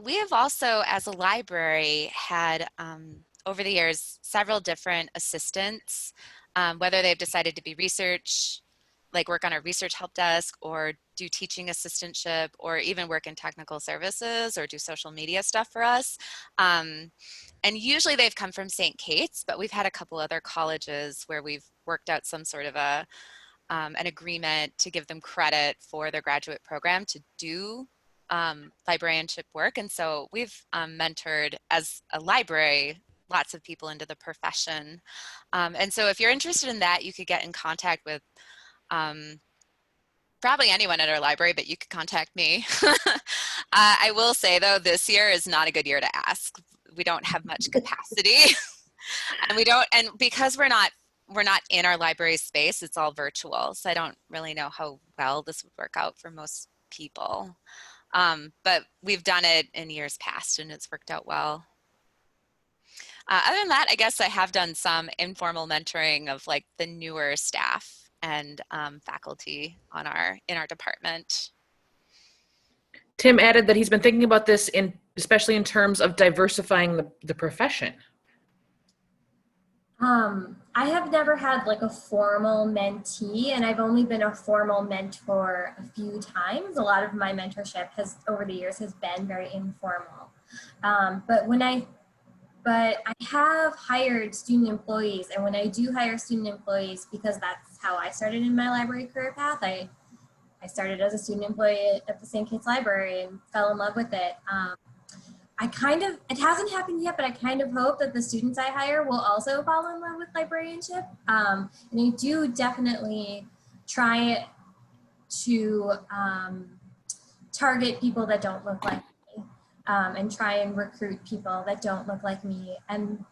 We have also, as a library, had over the years several different assistants, whether they've decided to be research like work on a research help desk or do teaching assistantship or even work in technical services or do social media stuff for us. And usually they've come from St. Kate's, but we've had a couple other colleges where we've worked out some sort of an agreement to give them credit for their graduate program to do librarianship work. And so we've mentored as a library lots of people into the profession. And so if you're interested in that, you could get in contact with probably anyone at our library, but you could contact me. I will say though, this year is not a good year to ask. We don't have much capacity. and because we're not in our library space, it's all virtual. So I don't really know how well this would work out for most people. But we've done it in years past and it's worked out well. Other than that, I guess I have done some informal mentoring of like the newer staff and faculty in our department. Tim added that he's been thinking about this especially in terms of diversifying the profession. I have never had like a formal mentee, and I've only been a formal mentor a few times. A lot of my mentorship over the years has been very informal. But I have hired student employees, and when I do hire student employees, because that's how I started in my library career path, I started as a student employee at the St. Kate's Library and fell in love with it. It hasn't happened yet, but I kind of hope that the students I hire will also fall in love with librarianship. And I do definitely try to target people that don't look like me and try and recruit people that don't look like me. And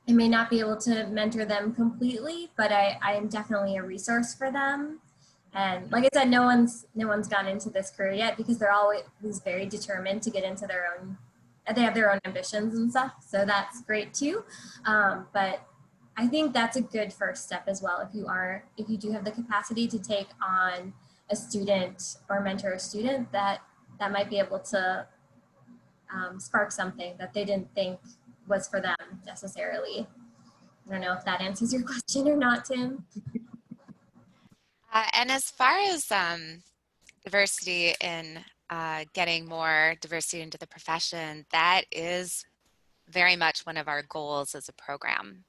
I may not be able to mentor them completely, but I am definitely a resource for them. And like I said, no one's gone into this career yet because they're always very determined to get into their own, they have their own ambitions and stuff. So that's great too. But I think that's a good first step as well. If you do have the capacity to take on a student or mentor a student, that might be able to spark something that they didn't think was for them necessarily. I don't know if that answers your question or not, Tim. And as far as diversity in getting more diversity into the profession, that is very much one of our goals as a program.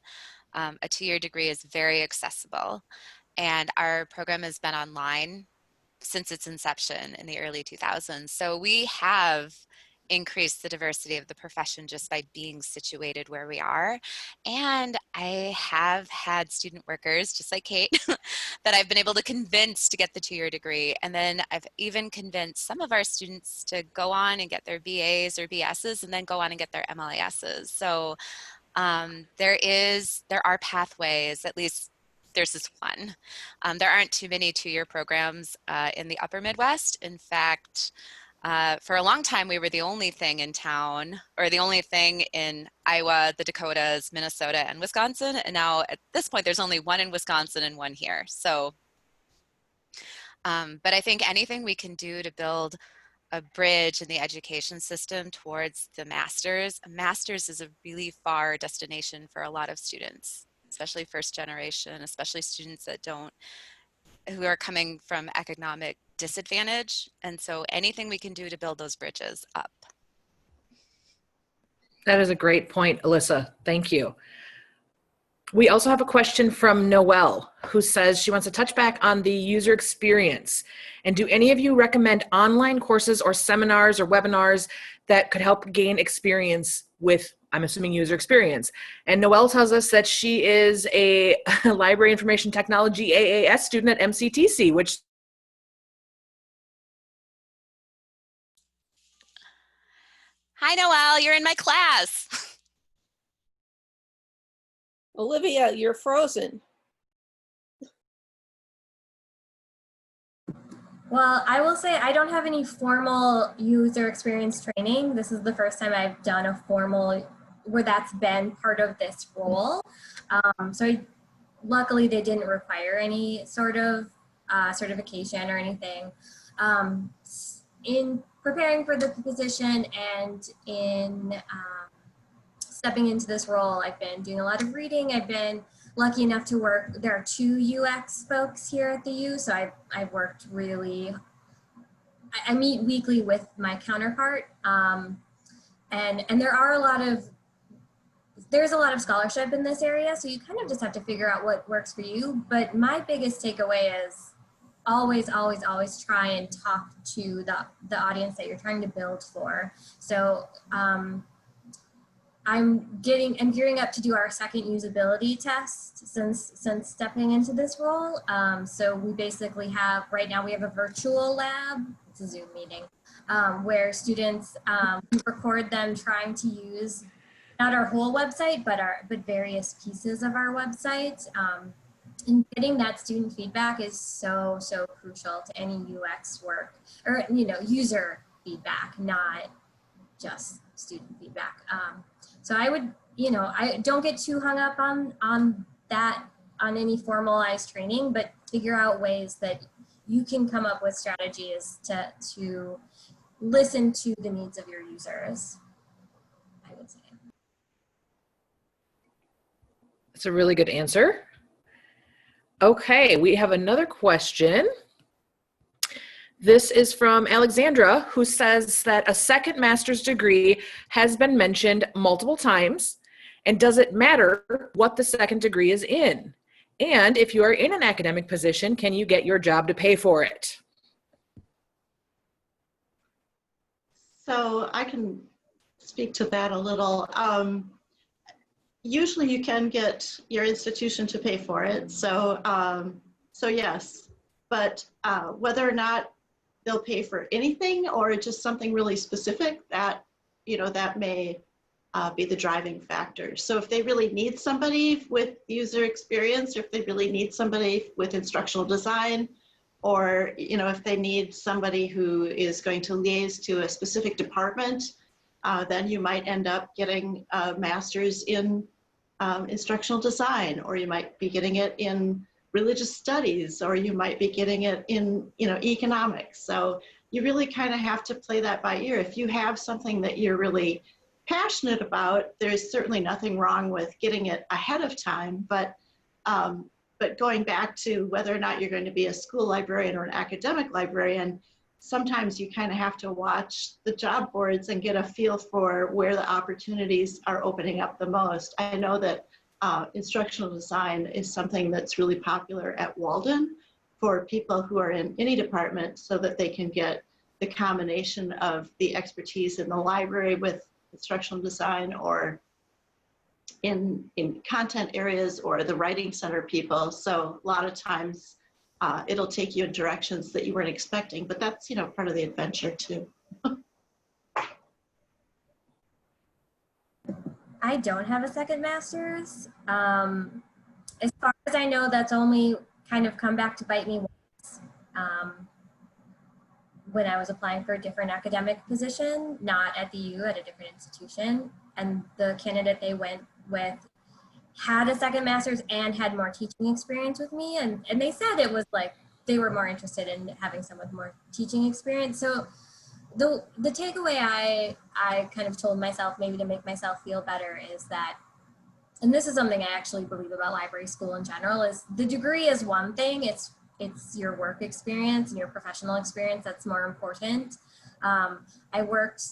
A 2-year degree is very accessible, and our program has been online since its inception in the early 2000s. So we have increase the diversity of the profession just by being situated where we are. And I have had student workers, just like Kate, that I've been able to convince to get the 2-year degree. And then I've even convinced some of our students to go on and get their BAs or BSs and then go on and get their MLASs. So there are pathways, at least there's this one. There aren't too many 2-year programs in the upper Midwest. In fact, for a long time, we were the only thing in town, or the only thing in Iowa, the Dakotas, Minnesota, and Wisconsin. And now at this point, there's only one in Wisconsin and one here. So, but I think anything we can do to build a bridge in the education system towards the master's. A master's is a really far destination for a lot of students, especially first generation, especially students who are coming from economic disadvantage. And so anything we can do to build those bridges up. That is a great point, Alyssa. Thank you. We also have a question from Noelle, who says she wants to touch back on the user experience. And do any of you recommend online courses or seminars or webinars that could help gain experience with, I'm assuming, user experience? And Noelle tells us that she is a Library Information Technology AAS student at MCTC, which... Hi, Noelle, you're in my class. Olivia, you're frozen. Well, I will say I don't have any formal user experience training. This is the first time I've done a formal where that's been part of this role. Luckily, they didn't require any sort of certification or anything. In preparing for the position and in stepping into this role, I've been doing a lot of reading. I've been lucky enough to work, there are 2 UX folks here at the U, so I've worked really, I meet weekly with my counterpart, and there are there's a lot of scholarship in this area, so you kind of just have to figure out what works for you. But my biggest takeaway is always, always, always try and talk to the audience that you're trying to build for. So I'm gearing up to do our second usability test since stepping into this role. So we basically have, right now we have a virtual lab, it's a Zoom meeting, where students record them trying to use not our whole website, but various pieces of our website. And getting that student feedback is so crucial to any UX work, or user feedback, not just student feedback. So I would, I don't get too hung up on that, on any formalized training, but figure out ways that you can come up with strategies to listen to the needs of your users, I would say. That's a really good answer. Okay, we have another question. This is from Alexandra, who says that a second master's degree has been mentioned multiple times, and does it matter what the second degree is in? And if you are in an academic position, can you get your job to pay for it? So I can speak to that a little. Usually you can get your institution to pay for it. So yes, but whether or not they'll pay for anything or just something really specific, that may be the driving factor. So if they really need somebody with user experience, or if they really need somebody with instructional design, or if they need somebody who is going to liaise to a specific department, then you might end up getting a master's in instructional design, or you might be getting it in religious studies, or you might be getting it in economics. So you really kind of have to play that by ear. If you have something that you're really passionate about, there's certainly nothing wrong with getting it ahead of time, but going back to whether or not you're going to be a school librarian or an academic librarian, sometimes you kind of have to watch the job boards and get a feel for where the opportunities are opening up the most. I know that instructional design is something that's really popular at Walden for people who are in any department, so that they can get the combination of the expertise in the library with instructional design, or in content areas, or the writing center people. So a lot of times it'll take you in directions that you weren't expecting, but that's part of the adventure too. I don't have a second master's. As far as I know, that's only kind of come back to bite me once, when I was applying for a different academic position, not at the U, at a different institution. And the candidate they went with had a second master's and had more teaching experience with me. And they said it was like they were more interested in having someone with more teaching experience. So the takeaway I kind of told myself, maybe to make myself feel better, is that, and this is something I actually believe about library school in general, is the degree is one thing, it's your work experience and your professional experience that's more important. I worked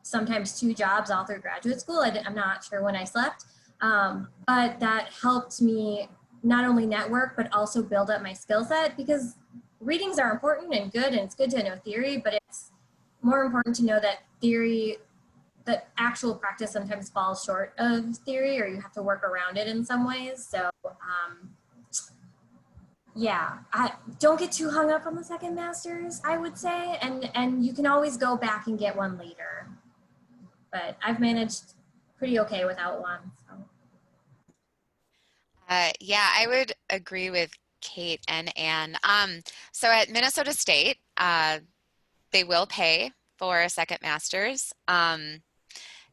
sometimes 2 jobs all through graduate school. I'm not sure when I slept, but that helped me not only network, but also build up my skill set, because readings are important and good, and it's good to know theory, but it's more important to know that that actual practice sometimes falls short of theory, or you have to work around it in some ways. So yeah, I don't get too hung up on the second master's, I would say, and you can always go back and get one later. But I've managed pretty okay without one. So. Yeah, I would agree with Kate and Anne. So at Minnesota State, they will pay for a second master's.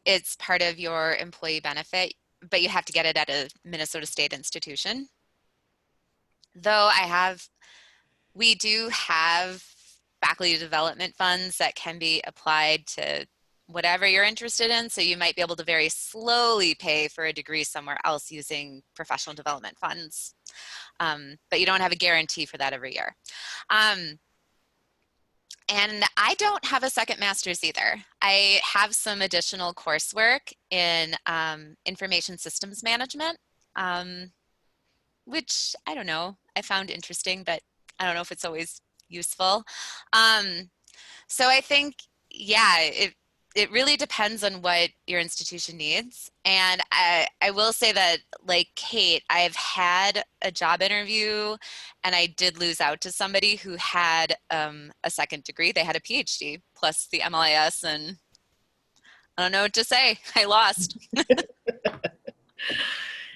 It's part of your employee benefit, but you have to get it at a Minnesota State institution. Though we do have faculty development funds that can be applied to whatever you're interested in. So you might be able to very slowly pay for a degree somewhere else using professional development funds. But you don't have a guarantee for that every year. And I don't have a second master's either. I have some additional coursework in information systems management, which I don't know, I found interesting, but I don't know if it's always useful. So I think, yeah, it really depends on what your institution needs. And I will say that, like Kate, I've had a job interview and I did lose out to somebody who had a second degree. They had a PhD plus the MLIS, and I don't know what to say. I lost.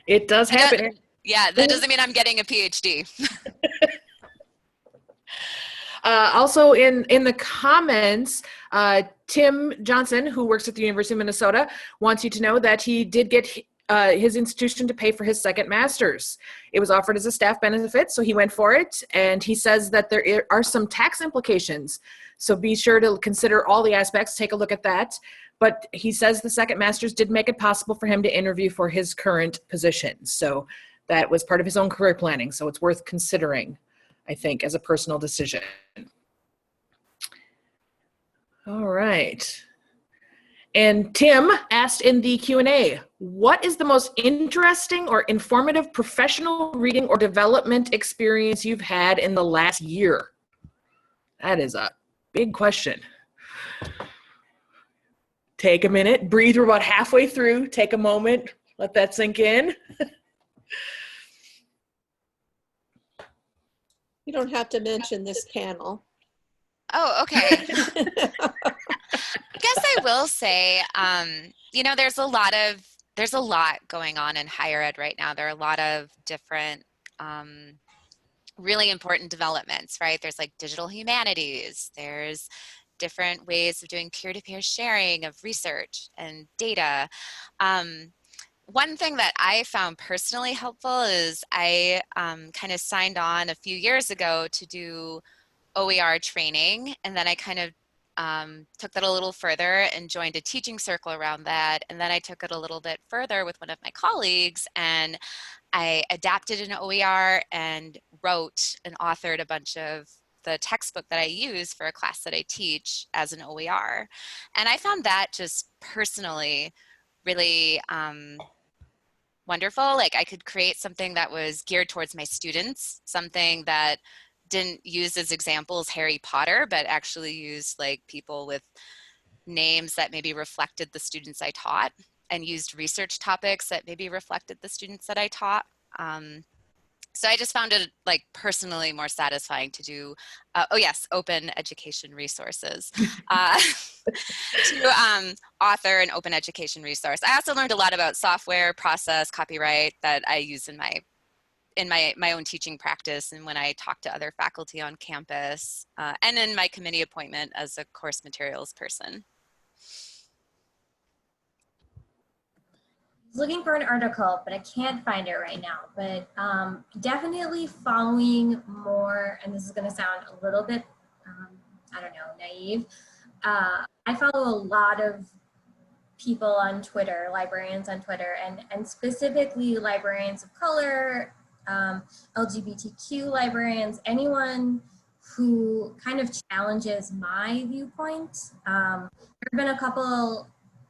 It does happen. Yeah, that doesn't mean I'm getting a PhD. Also in the comments, Tim Johnson, who works at the University of Minnesota, wants you to know that he did get his institution to pay for his second master's. It was offered as a staff benefit, so he went for it. And he says that there are some tax implications. So be sure to consider all the aspects, take a look at that. But he says the second master's did make it possible for him to interview for his current position. So that was part of his own career planning. So it's worth considering, I think, as a personal decision. All right. And Tim asked in the Q&A, what is the most interesting or informative professional reading or development experience you've had in the last year? That is a big question. Take a minute, breathe. We're about halfway through. Take a moment, let that sink in. You don't have to mention this panel. Oh, okay. I guess I will say, you know, there's a lot going on in higher ed right now. There are a lot of different really important developments, right? There's like digital humanities. There's different ways of doing peer-to-peer sharing of research and data. One thing that I found personally helpful is I kind of signed on a few years ago to do OER training, and then I kind of took that a little further and joined a teaching circle around that. And then I took it a little bit further with one of my colleagues, and I adapted an OER and wrote and authored a bunch of the textbook that I use for a class that I teach as an OER. And I found that just personally really wonderful. Like I could create something that was geared towards my students, something that didn't use as examples Harry Potter, but actually used like people with names that maybe reflected the students I taught, and used research topics that maybe reflected the students that I taught. So I just found it like personally more satisfying to do, oh yes, open education resources, to author an open education resource. I also learned a lot about software, process, copyright that I use in my own teaching practice and when I talk to other faculty on campus, and in my committee appointment as a course materials person. Looking for an article, but I can't find it right now. But definitely following more, and this is going to sound a little bit, I don't know, naive. I follow a lot of people on Twitter, librarians on Twitter, and specifically librarians of color, LGBTQ librarians, anyone who kind of challenges my viewpoint. There have been a couple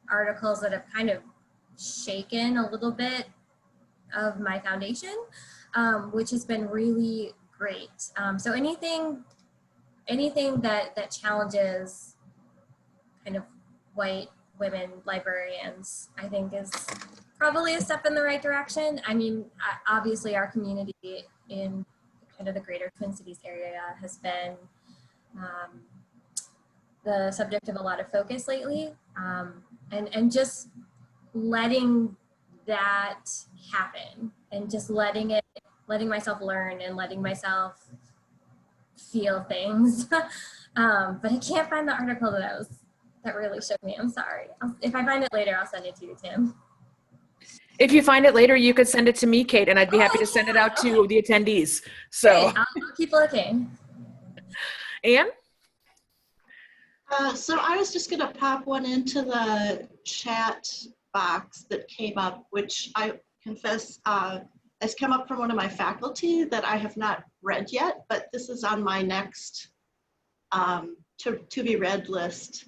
articles that have kind of shaken a little bit of my foundation, which has been really great. So anything that challenges kind of white women librarians, I think is probably a step in the right direction. I mean, obviously our community in kind of the greater Twin Cities area has been the subject of a lot of focus lately, and just letting that happen and just letting myself learn and letting myself feel things. But I can't find the article that really shook me. I'm sorry. If I find it later, I'll send it to you, Tim. If you find it later, you could send it to me, Kate, and I'd be happy to send it out to the attendees. So Great. I'll keep looking. Anne? So I was just going to pop one into the chat box that came up, which I confess has come up from one of my faculty that I have not read yet, but this is on my next to be read list,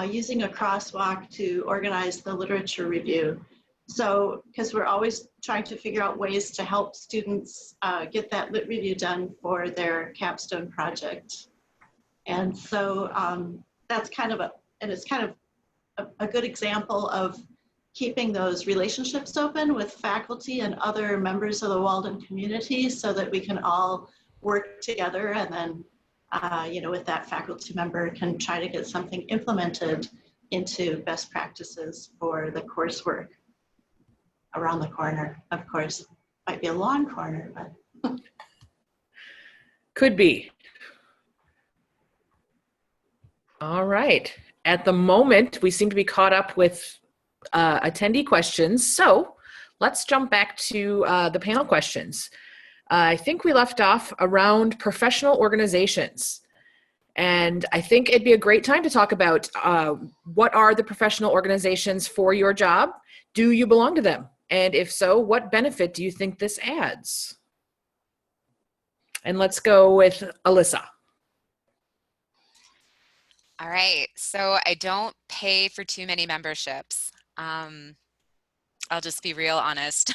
using a crosswalk to organize the literature review. So, because we're always trying to figure out ways to help students get that lit review done for their capstone project. And so that's kind of it's kind of a good example of keeping those relationships open with faculty and other members of the Walden community so that we can all work together, and then with that faculty member can try to get something implemented into best practices for the coursework around the corner. Of course, might be a long corner, but. Could be. All right. At the moment, we seem to be caught up with attendee questions. So let's jump back to the panel questions. I think we left off around professional organizations. And I think it'd be a great time to talk about what are the professional organizations for your job? Do you belong to them? And if so, what benefit do you think this adds? And let's go with Alyssa. All right, so I don't pay for too many memberships. I'll just be real honest.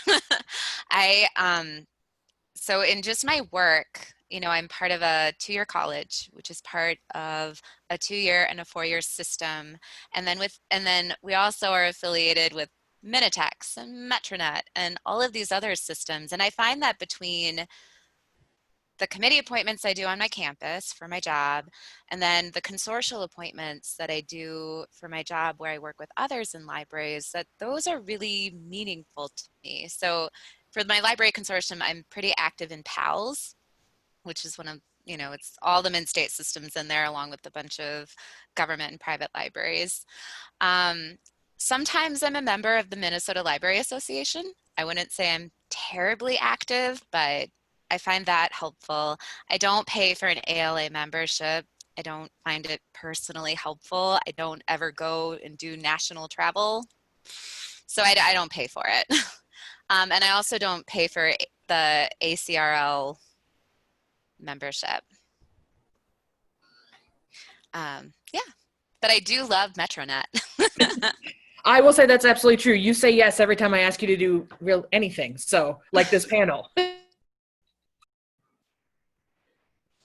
So in just my work, I'm part of a 2-year college, which is part of a 2-year and a 4-year system. And then we also are affiliated with Minitex and Metronet and all of these other systems. And I find that between the committee appointments I do on my campus for my job, and then the consortial appointments that I do for my job where I work with others in libraries, that those are really meaningful to me. So for my library consortium, I'm pretty active in PALS, which is one of, it's all the mid-state systems in there along with a bunch of government and private libraries. Sometimes I'm a member of the Minnesota Library Association. I wouldn't say I'm terribly active, but I find that helpful. I don't pay for an ALA membership. I don't find it personally helpful. I don't ever go and do national travel, so I don't pay for it. And I also don't pay for the ACRL membership. Yeah, but I do love Metronet. I will say that's absolutely true. You say yes every time I ask you to do anything. So like this panel.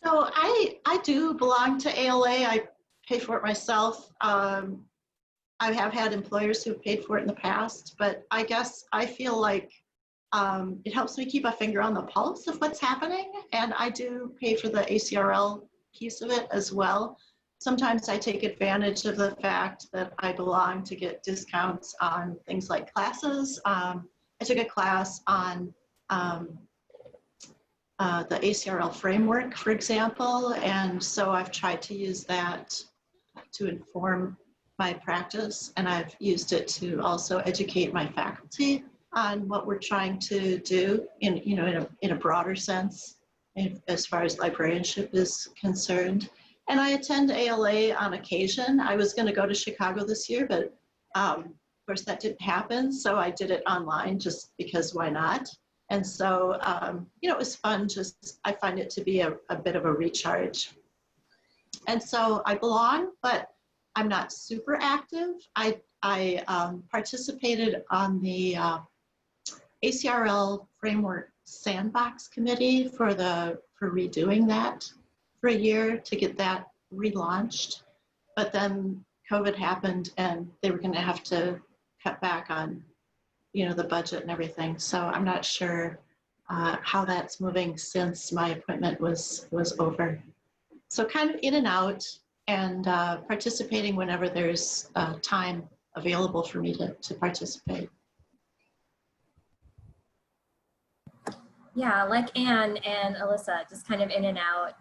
So I do belong to ALA. I pay for it myself. I have had employers who paid for it in the past, but I guess I feel like it helps me keep a finger on the pulse of what's happening. And I do pay for the ACRL piece of it as well. Sometimes I take advantage of the fact that I belong to get discounts on things like classes. I took a class on the ACRL framework, for example, and so I've tried to use that to inform my practice, and I've used it to also educate my faculty on what we're trying to do in a broader sense as far as librarianship is concerned. And I attend ALA on occasion. I was going to go to Chicago this year, but of course that didn't happen, so I did it online just because why not? And so, it was fun. I find it to be a bit of a recharge. And so I belong, but I'm not super active. I participated on the ACRL Framework Sandbox Committee for redoing that for a year to get that relaunched. But then COVID happened and they were going to have to cut back on the budget and everything. So I'm not sure how that's moving since my appointment was over. So kind of in and out, and participating whenever there's time available for me to participate. Yeah, like Anne and Alyssa, just kind of in and out.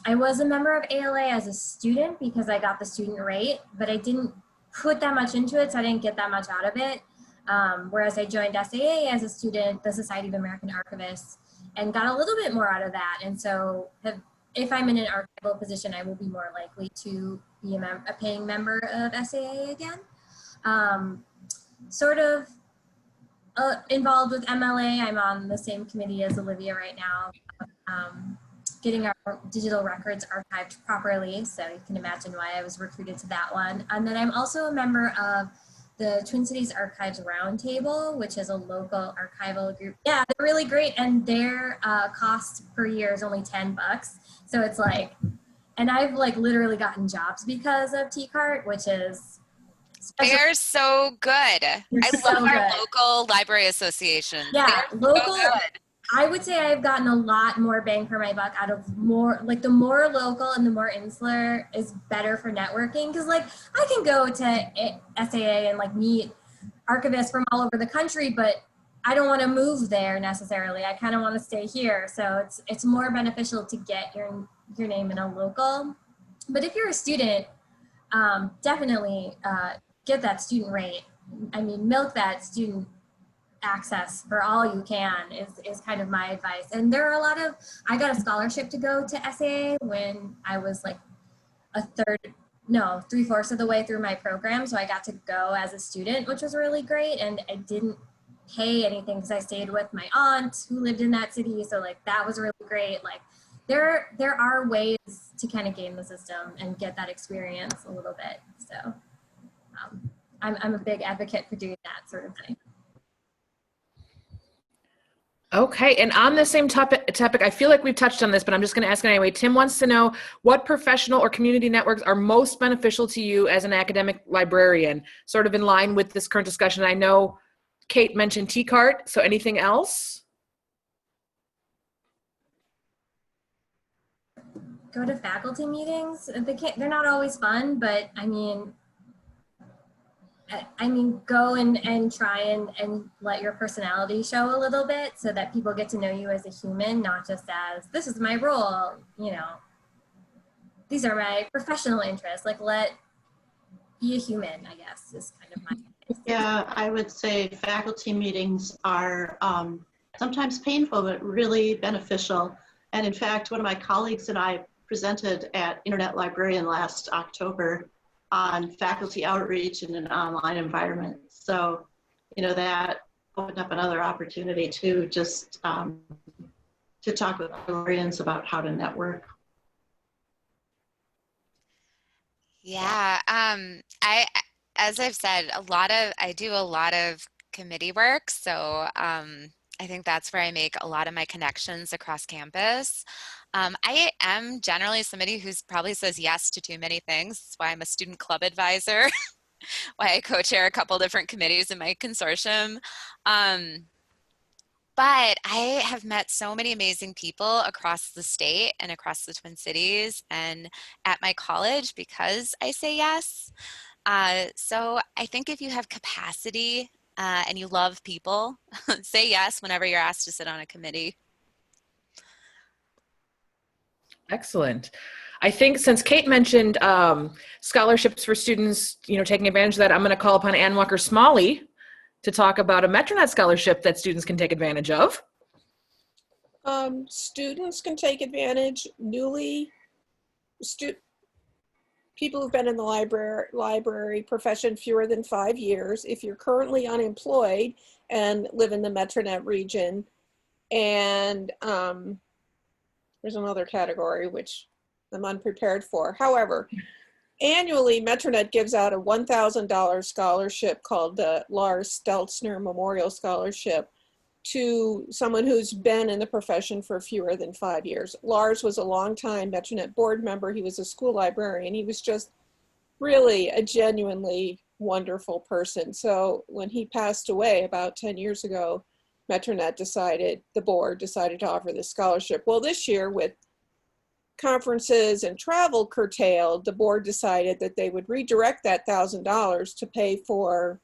I was a member of ALA as a student because I got the student rate, but I didn't put that much into it, so I didn't get that much out of it. Whereas I joined SAA as a student, the Society of American Archivists, and got a little bit more out of that. And so have if I'm in an archival position, I will be more likely to be a paying member of SAA again. Sort of involved with MLA. I'm on the same committee as Olivia right now, getting our digital records archived properly. So you can imagine why I was recruited to that one. And then I'm also a member of the Twin Cities Archives Roundtable, which is a local archival group. Yeah, they're really great. And their cost per year is only $10. So it's like, and I've like literally gotten jobs because of TCART, which is They're so good. I love our local library association. Yeah, local. So good. I would say I've gotten a lot more bang for my buck out of more, like the more local and the more insular is better for networking. Cause like I can go to SAA and like meet archivists from all over the country, but I don't want to move there necessarily. I kind of want to stay here. So it's more beneficial to get your name in a local. But if you're a student, definitely get that student rate. I mean, milk that student access for all you can is kind of my advice. And there are a lot of, I got a scholarship to go to SAA when I was like three-fourths of the way through my program. So I got to go as a student, which was really great. And I didn't pay anything because I stayed with my aunt who lived in that city. So like that was really great. Like there are ways to kind of game the system and get that experience a little bit. So I'm a big advocate for doing that sort of thing. Okay, and on the same topic, I feel like we've touched on this, but I'm just going to ask it anyway. Tim wants to know what professional or community networks are most beneficial to you as an academic librarian, sort of in line with this current discussion. I know Kate mentioned TCART, so anything else? Go to faculty meetings. They're not always fun, but I mean, go and try and let your personality show a little bit so that people get to know you as a human, not just as, this is my role, you know, these are my professional interests. Like, be a human, I guess, is kind of my advice. Yeah, I would say faculty meetings are sometimes painful, but really beneficial. And in fact, one of my colleagues and I presented at Internet Librarian last October on faculty outreach in an online environment. So, you know, that opened up another opportunity to just to talk with librarians about how to network. Yeah, as I've said, I do a lot of committee work. So I think that's where I make a lot of my connections across campus. I am generally somebody who probably says yes to too many things. That's why I'm a student club advisor, why I co-chair a couple different committees in my consortium. But I have met so many amazing people across the state and across the Twin Cities and at my college because I say yes. So I think if you have capacity and you love people, say yes whenever you're asked to sit on a committee. Excellent. I think since Kate mentioned scholarships for students, you know, taking advantage of that, I'm going to call upon Ann Walker-Smalley to talk about a Metronet scholarship that students can take advantage of. Students can take advantage, people who've been in the library profession fewer than 5 years. If you're currently unemployed and live in the Metronet region, and there's another category which I'm unprepared for. However, annually, Metronet gives out a $1,000 scholarship called the Lars Steltzner Memorial Scholarship to someone who's been in the profession for fewer than 5 years. Lars was a longtime Metronet board member. He was a school librarian. He was just really a genuinely wonderful person. So when he passed away about 10 years ago, Metronet the board decided to offer this scholarship. Well, this year, with conferences and travel curtailed, the board decided that they would redirect that $1,000 to pay for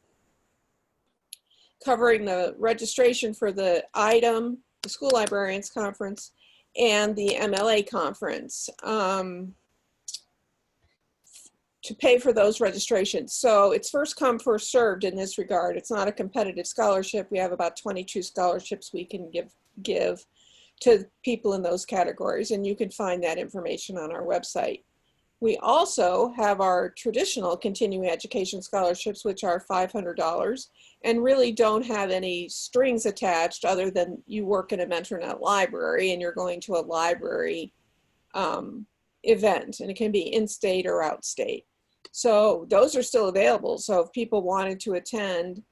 covering the registration for the IDEM, the School Librarians Conference, and the MLA Conference, to pay for those registrations. So it's first come, first served in this regard. It's not a competitive scholarship. We have about 22 scholarships we can give to people in those categories, and you can find that information on our website. We also have our traditional continuing education scholarships, which are $500 and really don't have any strings attached other than you work in a Metronet library and you're going to a library event, and it can be in-state or out-state. So those are still available. So if people wanted to attend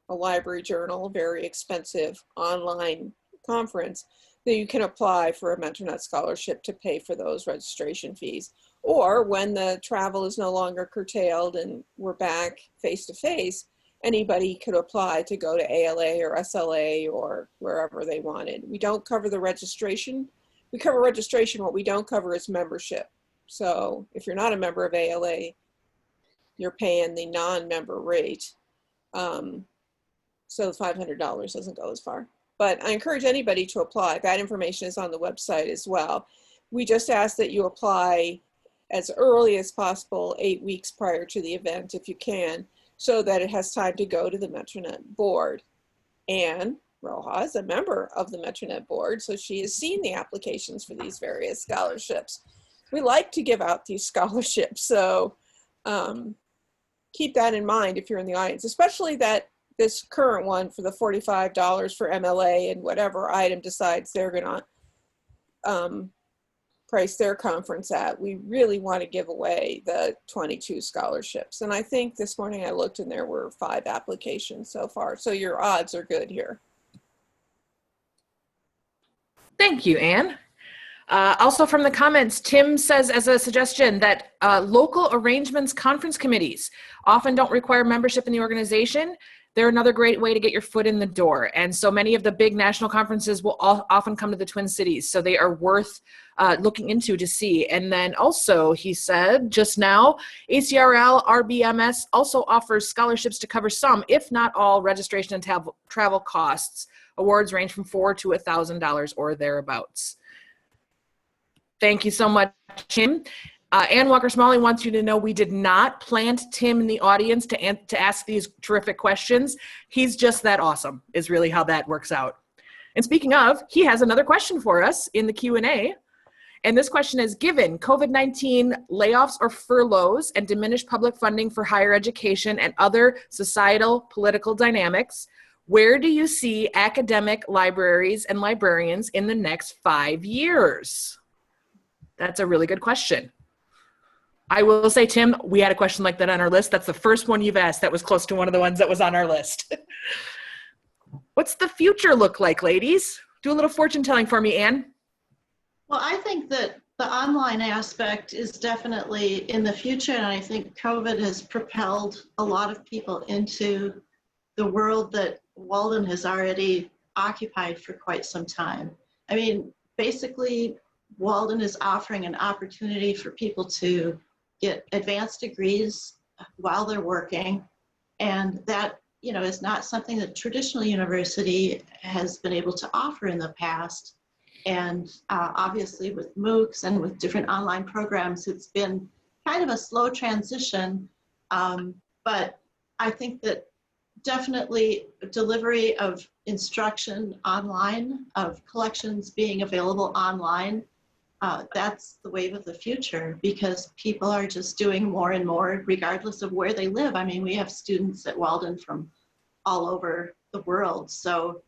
a library journal, very expensive online conference, then you can apply for a Metronet scholarship to pay for those registration fees. Or when the travel is no longer curtailed and we're back face-to-face, anybody could apply to go to ALA or SLA or wherever they wanted. We don't cover the registration. We cover registration. What we don't cover is membership. So if you're not a member of ALA, you're paying the non-member rate. So $500 doesn't go as far. But I encourage anybody to apply. That information is on the website as well. We just ask that you apply as early as possible, 8 weeks prior to the event if you can, so that it has time to go to the Metronet board. And Rojas is a member of the Metronet board, so she has seen the applications for these various scholarships. We like to give out these scholarships, so keep that in mind if you're in the audience, especially that this current one for the $45 for MLA and whatever item decides they're gonna price their conference at. We really want to give away the 22 scholarships. And I think this morning I looked and there were 5 applications so far. So your odds are good here. Thank you, Anne. Also from the comments, Tim says as a suggestion that local arrangements conference committees often don't require membership in the organization. They're another great way to get your foot in the door. And so many of the big national conferences will often come to the Twin Cities. So they are worth looking into to see. And then also, he said just now, ACRL RBMS also offers scholarships to cover some, if not all, registration and travel costs. Awards range from $4,000 to $1,000 or thereabouts. Thank you so much, Tim. Ann Walker-Smalley wants you to know we did not plant Tim in the audience to ask these terrific questions. He's just that awesome, is really how that works out. And speaking of, he has another question for us in the Q&A. And this question is, given COVID-19 layoffs or furloughs and diminished public funding for higher education and other societal political dynamics, where do you see academic libraries and librarians in the next 5 years? That's a really good question. I will say, Tim, we had a question like that on our list. That's the first one you've asked that was close to one of the ones that was on our list. What's the future look like, ladies? Do a little fortune telling for me, Anne. Well, I think that the online aspect is definitely in the future, and I think COVID has propelled a lot of people into the world that Walden has already occupied for quite some time. I mean, basically, Walden is offering an opportunity for people to get advanced degrees while they're working, and that, you know, is not something that traditional university has been able to offer in the past. And obviously with MOOCs and with different online programs, it's been kind of a slow transition, but I think that definitely delivery of instruction online, of collections being available online, that's the wave of the future, because people are just doing more and more regardless of where they live. I mean, we have students at Walden from all over the world, so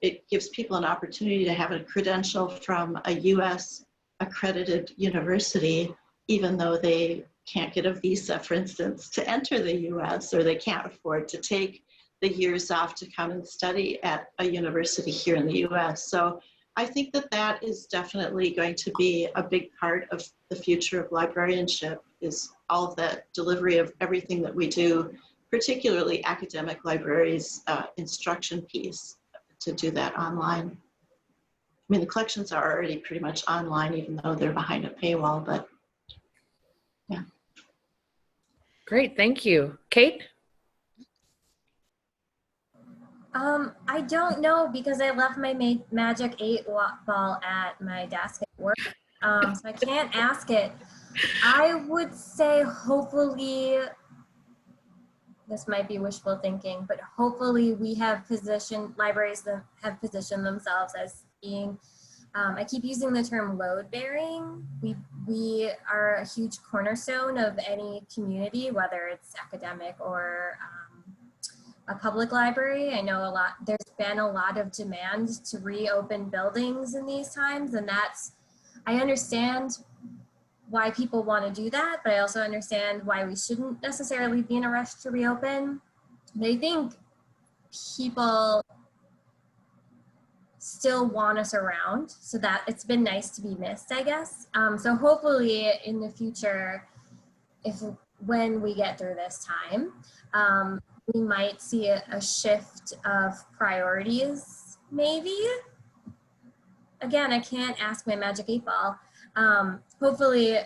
it gives people an opportunity to have a credential from a US accredited university, even though they can't get a visa, for instance, to enter the US, or they can't afford to take the years off to come and study at a university here in the US. So I think that that is definitely going to be a big part of the future of librarianship, is all of that delivery of everything that we do, particularly academic libraries' instruction piece, to do that online. I mean, the collections are already pretty much online, even though they're behind a paywall, but yeah. Great, thank you. Kate? I don't know, because I left my Magic 8 ball at my desk at work, so I can't ask it. I would say hopefully, this might be wishful thinking, but hopefully we have libraries that have positioned themselves as being, I keep using the term load bearing. We are a huge cornerstone of any community, whether it's academic or a public library. I know there's been a lot of demand to reopen buildings in these times, and I understand why people want to do that, but I also understand why we shouldn't necessarily be in a rush to reopen. But I think people still want us around, so that it's been nice to be missed, I guess. So hopefully in the future, when we get through this time, we might see a shift of priorities, maybe. Again, I can't ask my magic 8-ball. Hopefully,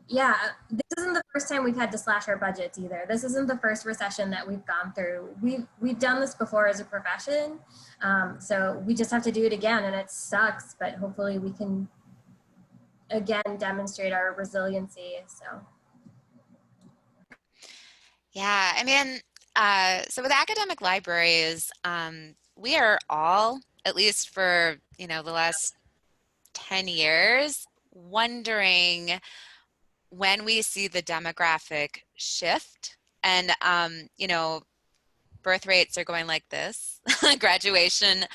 yeah, this isn't the first time we've had to slash our budgets either. This isn't the first recession that we've gone through. We've done this before as a profession, so we just have to do it again, and it sucks, but hopefully we can, again, demonstrate our resiliency, so. Yeah, I mean, so with academic libraries, we are all, at least for, the last 10 years, wondering when we see the demographic shift. And, birth rates are going like this. Graduation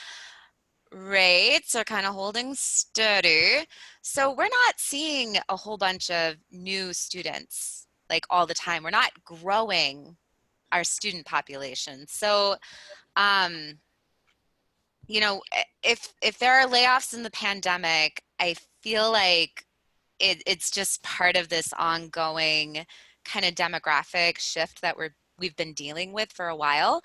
rates are kind of holding steady. So we're not seeing a whole bunch of new students like all the time. We're not growing our student population. So, if there are layoffs in the pandemic, I feel like it's just part of this ongoing kind of demographic shift that we've been dealing with for a while.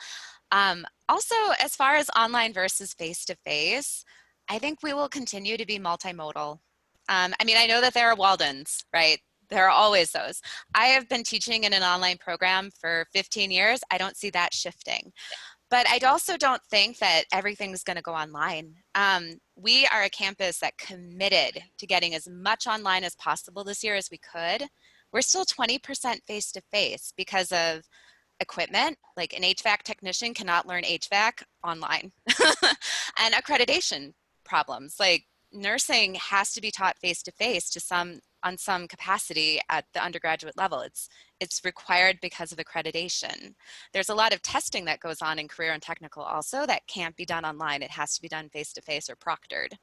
Also, as far as online versus face-to-face, I think we will continue to be multimodal. I know that there are Waldens, right? There are always those. I have been teaching in an online program for 15 years. I don't see that shifting. But I also don't think that everything's going to go online. We are a campus that committed to getting as much online as possible this year as we could. We're still 20% face-to-face because of equipment. Like an HVAC technician cannot learn HVAC online. And accreditation problems. Like nursing has to be taught face-to-face on some capacity at the undergraduate level. It's required because of accreditation. There's a lot of testing that goes on in career and technical also that can't be done online. It has to be done face-to-face or proctored.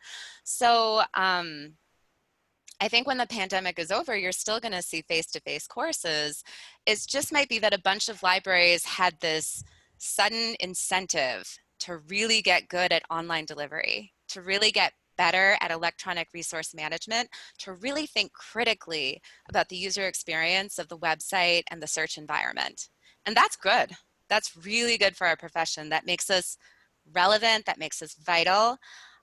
So I think when the pandemic is over, you're still going to see face-to-face courses. It just might be that a bunch of libraries had this sudden incentive to really get good at online delivery, to really get better at electronic resource management, to really think critically about the user experience of the website and the search environment. And that's good. That's really good for our profession. That makes us relevant, that makes us vital.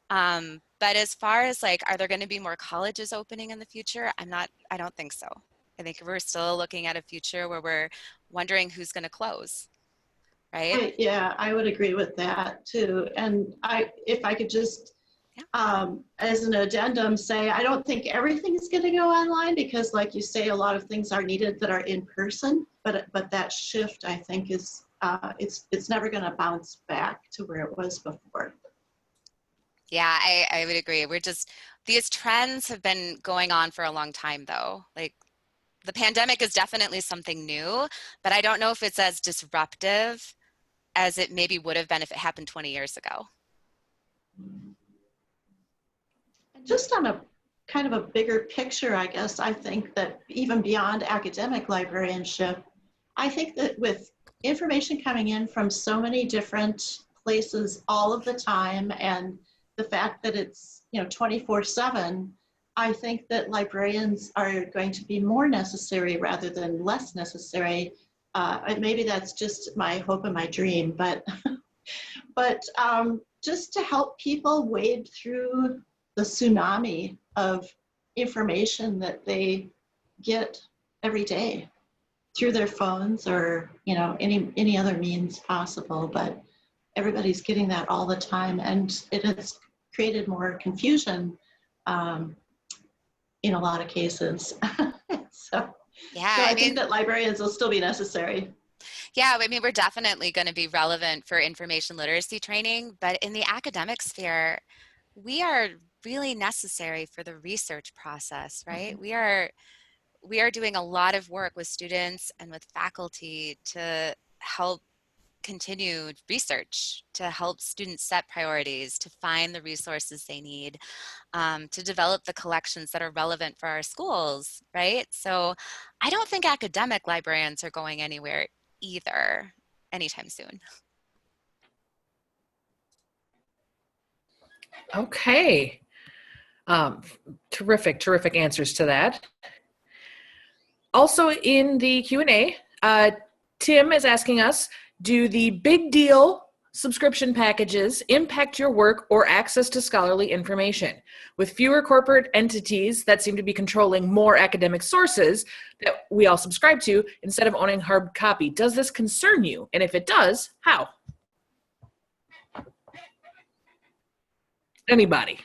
But as far as like, are there going to be more colleges opening in the future? I don't think so. I think we're still looking at a future where we're wondering who's going to close, right? Yeah, I would agree with that too. And if I could just, as an addendum, say, I don't think everything is going to go online because, like you say, a lot of things are needed that are in person. But that shift, I think, is it's never going to bounce back to where it was before. Yeah, I would agree. These trends have been going on for a long time, though. Like the pandemic is definitely something new, but I don't know if it's as disruptive as it maybe would have been if it happened 20 years ago. Just on a kind of a bigger picture, I guess, I think that even beyond academic librarianship, I think that with information coming in from so many different places all of the time, and the fact that it's 24/7, I think that librarians are going to be more necessary rather than less necessary. And maybe that's just my hope and my dream, but just to help people wade through the tsunami of information that they get every day through their phones or any other means possible. But everybody's getting that all the time, and it has created more confusion in a lot of cases. So I think that librarians will still be necessary. Yeah, I mean, we're definitely going to be relevant for information literacy training, but in the academic sphere, we are really necessary for the research process, right? We are doing a lot of work with students and with faculty to help continue research, to help students set priorities, to find the resources they need, to develop the collections that are relevant for our schools, right? So I don't think academic librarians are going anywhere either anytime soon. Okay. Terrific answers to that. Also in the Q&A, Tim is asking us, do the big deal subscription packages impact your work or access to scholarly information? With fewer corporate entities that seem to be controlling more academic sources that we all subscribe to instead of owning hard copy, does this concern you? And if it does, how? Anybody?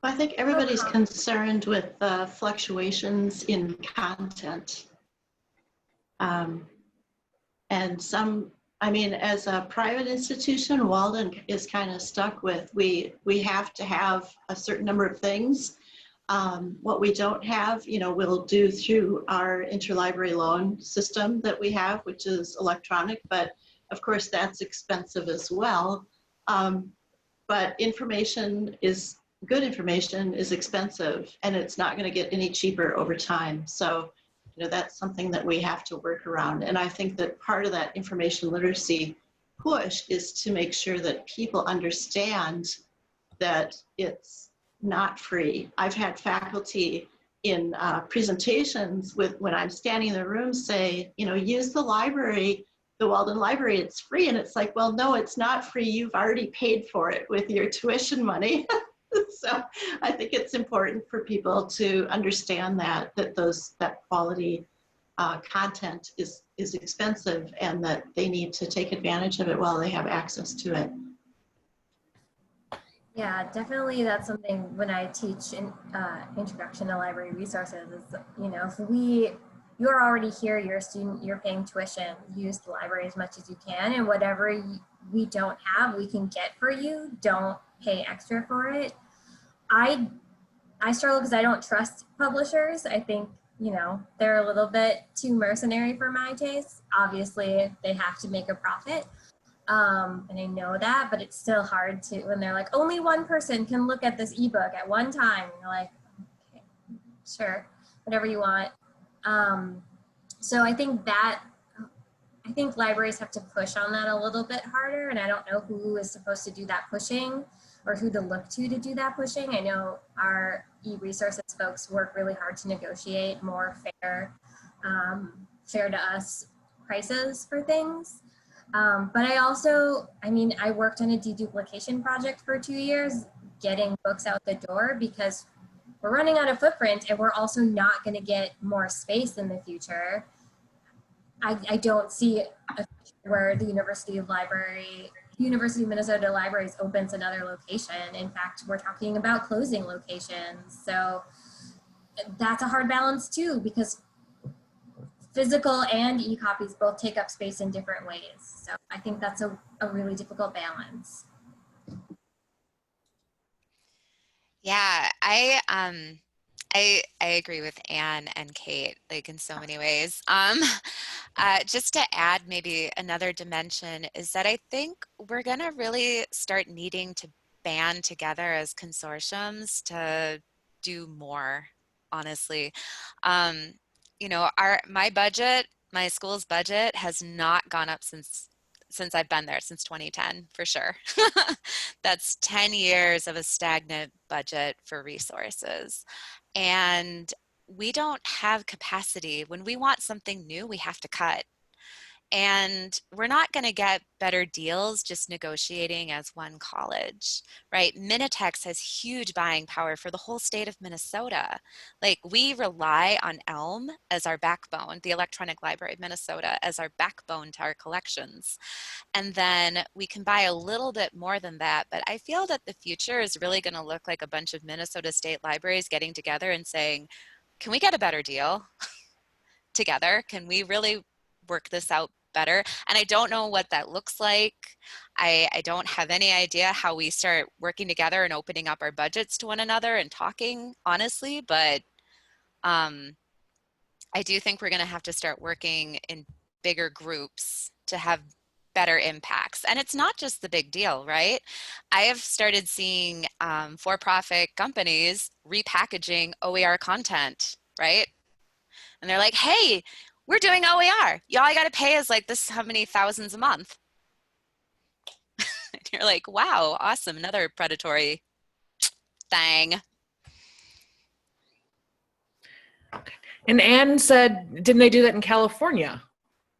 I think everybody's concerned with fluctuations in content. And some, I mean, as a private institution, Walden is kind of stuck with, we have to have a certain number of things. What we don't have, you know, we'll do through our interlibrary loan system that we have, which is electronic, but of course that's expensive as well. But good information is expensive, and it's not going to get any cheaper over time. So, you know, that's something that we have to work around. And I think that part of that information literacy push is to make sure that people understand that it's not free. I've had faculty in presentations when I'm standing in the room say, you know, use the library, the Walden Library, it's free. And it's like, well, no, it's not free. You've already paid for it with your tuition money. So I think it's important for people to understand that quality content is expensive, and that they need to take advantage of it while they have access to it. Yeah, definitely. That's something when I teach in introduction to library resources is, you know, if you're already here, you're a student, you're paying tuition, use the library as much as you can, and whatever we don't have, we can get for you. Don't pay extra for it. I struggle because I don't trust publishers. I think, you know, they're a little bit too mercenary for my taste. Obviously, they have to make a profit. And I know that, but it's still hard to, when they're like, only one person can look at this ebook at one time. And you're like, okay, sure, whatever you want. So I think libraries have to push on that a little bit harder, and I don't know who is supposed to do that pushing or who to look to do that pushing. I know our e-resources folks work really hard to negotiate more fair to us prices for things. But I worked on a deduplication project for 2 years, getting books out the door, because we're running out of footprint and we're also not going to get more space in the future. I don't see a future where the University of Minnesota Libraries opens another location. In fact, we're talking about closing locations. So that's a hard balance too, because physical and e-copies both take up space in different ways. So I think that's a really difficult balance. Yeah, I agree with Anne and Kate, like in so many ways. Just to add maybe another dimension is that I think we're gonna really start needing to band together as consortiums to do more, honestly. You know, my school's budget has not gone up since I've been there, since 2010, for sure. That's 10 years of a stagnant budget for resources. And we don't have capacity. When we want something new, we have to cut. And we're not going to get better deals just negotiating as one college, right? Minitex has huge buying power for the whole state of Minnesota. Like, we rely on ELM as our backbone, the Electronic Library of Minnesota, as our backbone to our collections. And then we can buy a little bit more than that. But I feel that the future is really going to look like a bunch of Minnesota state libraries getting together and saying, can we get a better deal together? Can we really work this out better. And I don't know what that looks like. I don't have any idea how we start working together and opening up our budgets to one another and talking, honestly, but I do think we're going to have to start working in bigger groups to have better impacts. And it's not just the big deal, right? I have started seeing for-profit companies repackaging OER content, right? And they're like, hey, we're doing OER. Y'all I got to pay us like this how many thousands a month. And you're like, wow, awesome. Another predatory thing. And Anne said, didn't they do that in California?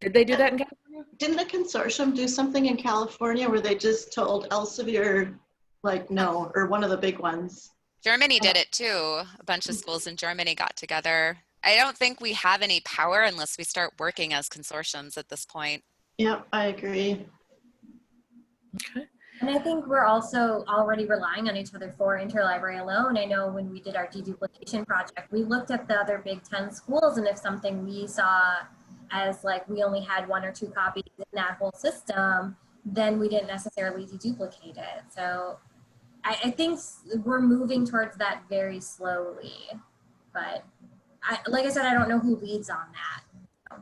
Did they do that in California? Didn't the consortium do something in California where they just told Elsevier, like, no, or one of the big ones? Germany did it too. A bunch of schools in Germany got together. I don't think we have any power unless we start working as consortiums at this point. Yep, I agree. Okay. And I think we're also already relying on each other for interlibrary alone. I know when we did our deduplication project, we looked at the other Big 10 schools, and if something we saw as like we only had 1 or 2 copies in that whole system, then we didn't necessarily deduplicate it. So I think we're moving towards that very slowly. But like I said, I don't know who leads on that.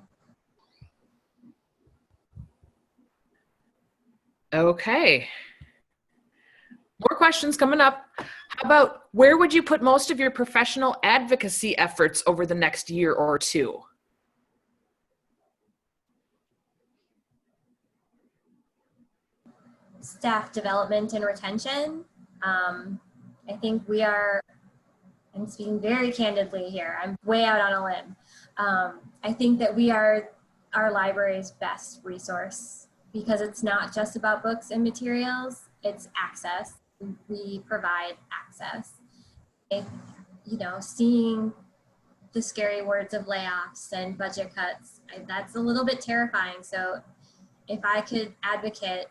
Okay. More questions coming up. How about, where would you put most of your professional advocacy efforts over the next year or two? Staff development and retention. I think we are, I'm speaking very candidly here, I'm way out on a limb. I think that we are our library's best resource because it's not just about books and materials, it's access. We provide access. You know, seeing the scary words of layoffs and budget cuts, that's a little bit terrifying. So if I could advocate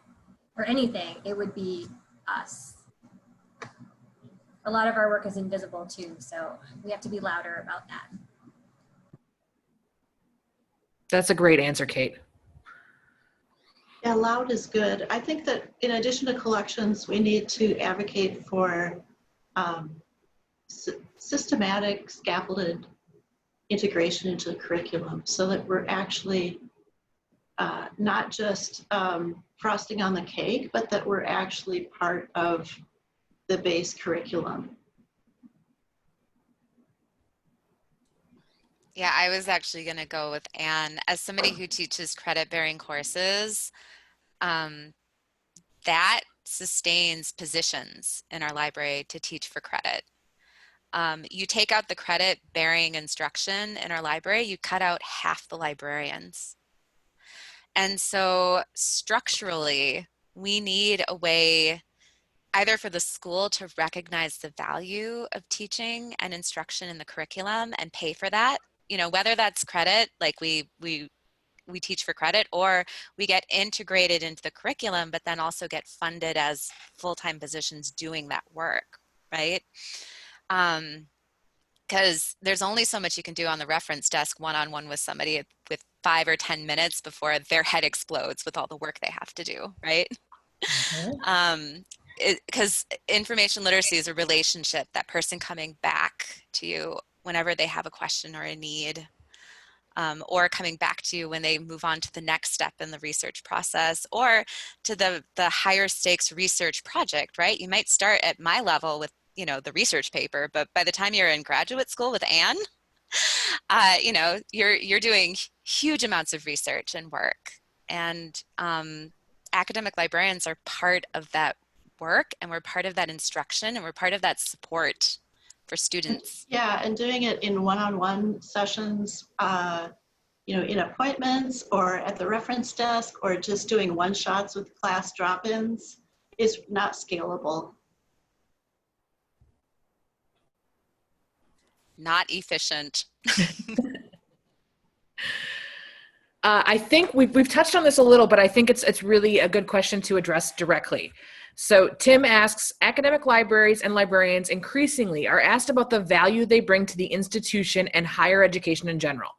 for anything, it would be us. A lot of our work is invisible too, so we have to be louder about that. That's a great answer, Kate. Yeah, loud is good. I think that in addition to collections, we need to advocate for systematic scaffolded integration into the curriculum so that we're actually not just frosting on the cake, but that we're actually part of the base curriculum. Yeah, I was actually going to go with Anne. As somebody who teaches credit-bearing courses, that sustains positions in our library to teach for credit. You take out the credit-bearing instruction in our library, you cut out half the librarians. And so structurally, we need a way either for the school to recognize the value of teaching and instruction in the curriculum and pay for that, you know, whether that's credit, like we teach for credit, or we get integrated into the curriculum, but then also get funded as full-time positions doing that work, right? Because there's only so much you can do on the reference desk one-on-one with somebody with 5 or 10 minutes before their head explodes with all the work they have to do, right? Because information literacy is a relationship, that person coming back to you whenever they have a question or a need, or coming back to you when they move on to the next step in the research process, or to the higher stakes research project, right? You might start at my level with, you know, the research paper, but by the time you're in graduate school with Anne, you know, you're doing huge amounts of research and work. And academic librarians are part of that work, and we're part of that instruction, and we're part of that support for students. Yeah, and doing it in one-on-one sessions, you know, in appointments or at the reference desk, or just doing one-shots with class drop-ins is not scalable. Not efficient. I think we've touched on this a little, but I think it's really a good question to address directly. So Tim asks, academic libraries and librarians increasingly are asked about the value they bring to the institution and higher education in general.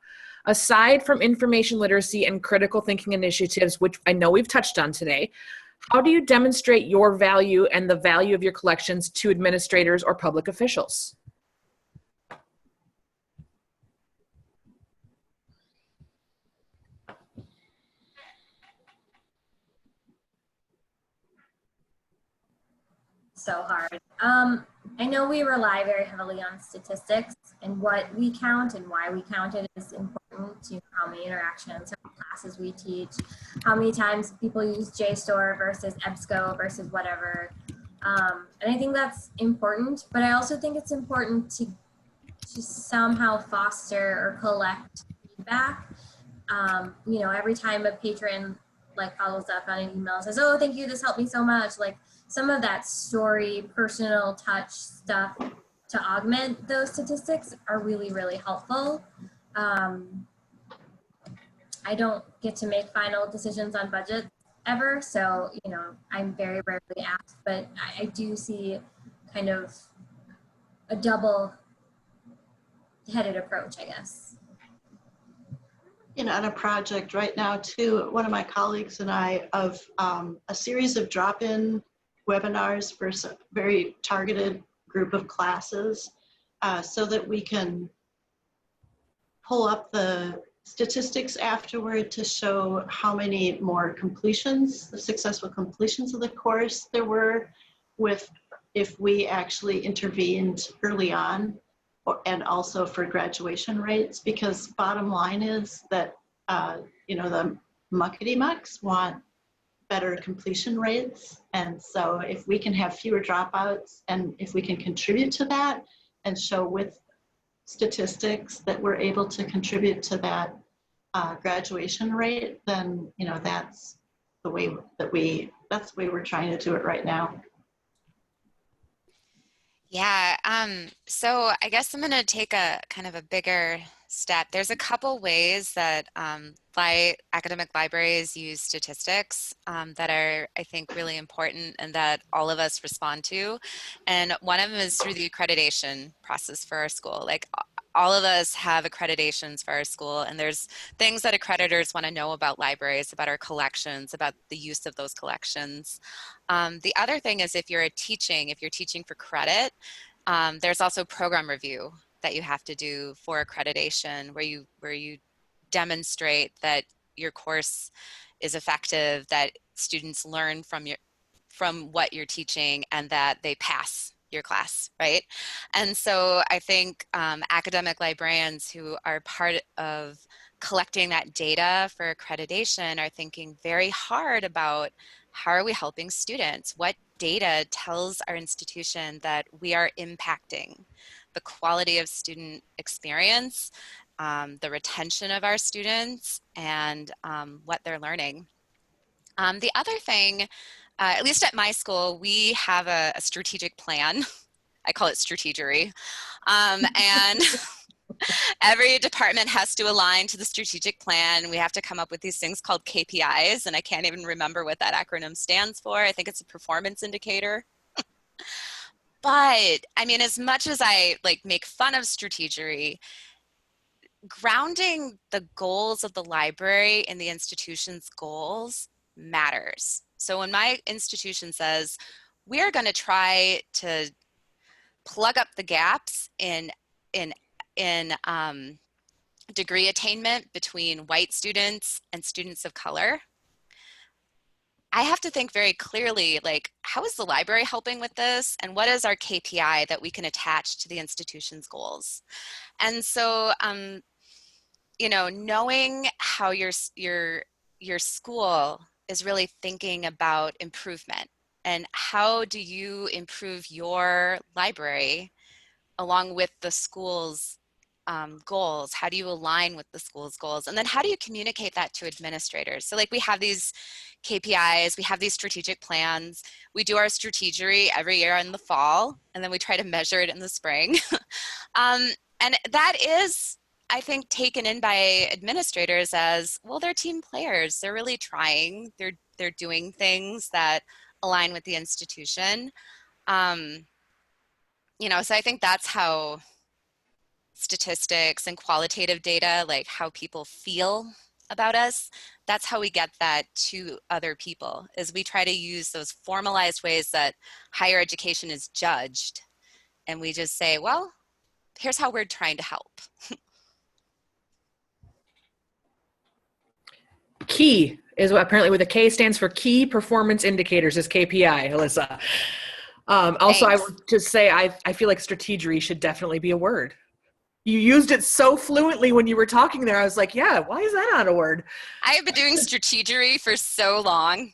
Aside from information literacy and critical thinking initiatives, which I know we've touched on today, how do you demonstrate your value and the value of your collections to administrators or public officials? So hard. I know we rely very heavily on statistics, and what we count and why we count it is important to how many interactions, how many classes we teach, how many times people use JSTOR versus EBSCO versus whatever. And I think that's important, but I also think it's important to somehow foster or collect feedback. You know, every time a patron like follows up on an email and says, oh, thank you, this helped me so much. Like some of that story, personal touch stuff to augment those statistics are really, really helpful. I don't get to make final decisions on budget ever. So, you know, I'm very rarely asked, but I do see kind of a double-headed approach, I guess. You know, on a project right now too, one of my colleagues and I of a series of drop-in webinars for a very targeted group of classes so that we can pull up the statistics afterward to show how many more completions, the successful completions of the course there were with if we actually intervened early on, and also for graduation rates, because bottom line is that, you know, the muckety mucks want better completion rates. And so if we can have fewer dropouts and if we can contribute to that and show with statistics that we're able to contribute to that graduation rate, then, you know, that's the way that that's the way we're trying to do it right now. Yeah, so I guess I'm going to take a kind of a bigger step. There's a couple ways that academic libraries use statistics that are, I think, really important and that all of us respond to. And one of them is through the accreditation process for our school. Like all of us have accreditations for our school, and there's things that accreditors want to know about libraries, about our collections, about the use of those collections. The other thing is if you're teaching for credit, there's also program review that you have to do for accreditation where you demonstrate that your course is effective, that students learn from what you're teaching, and that they pass your class, right? And so I think academic librarians who are part of collecting that data for accreditation are thinking very hard about how are we helping students? What data tells our institution that we are impacting the quality of student experience, the retention of our students, and what they're learning. The other thing, at least at my school, we have a strategic plan. I call it strategery. And every department has to align to the strategic plan. We have to come up with these things called KPIs, and I can't even remember what that acronym stands for. I think it's a performance indicator. But I mean, as much as I like make fun of strategery, grounding the goals of the library in the institution's goals matters. So when my institution says, we are going to try to plug up the gaps in degree attainment between white students and students of color, I have to think very clearly, like, how is the library helping with this? And what is our KPI that we can attach to the institution's goals? And so, you know, knowing how your school is really thinking about improvement and how do you improve your library along with the school's goals? How do you align with the school's goals? And then how do you communicate that to administrators? So like we have these KPIs, we have these strategic plans. We do our strategery every year in the fall, and then we try to measure it in the spring. And that is, I think, taken in by administrators as, well, they're team players. They're really trying. They're doing things that align with the institution. You know, so I think that's how statistics and qualitative data, like how people feel about us, that's how we get that to other people, is we try to use those formalized ways that higher education is judged. And we just say, well, here's how we're trying to help. Key is what apparently with a K stands for Key Performance Indicators, is KPI, Alyssa. Also, I would just say I feel like strategery should definitely be a word. You used it so fluently when you were talking there. I was like, yeah, why is that not a word? I have been doing strategery for so long.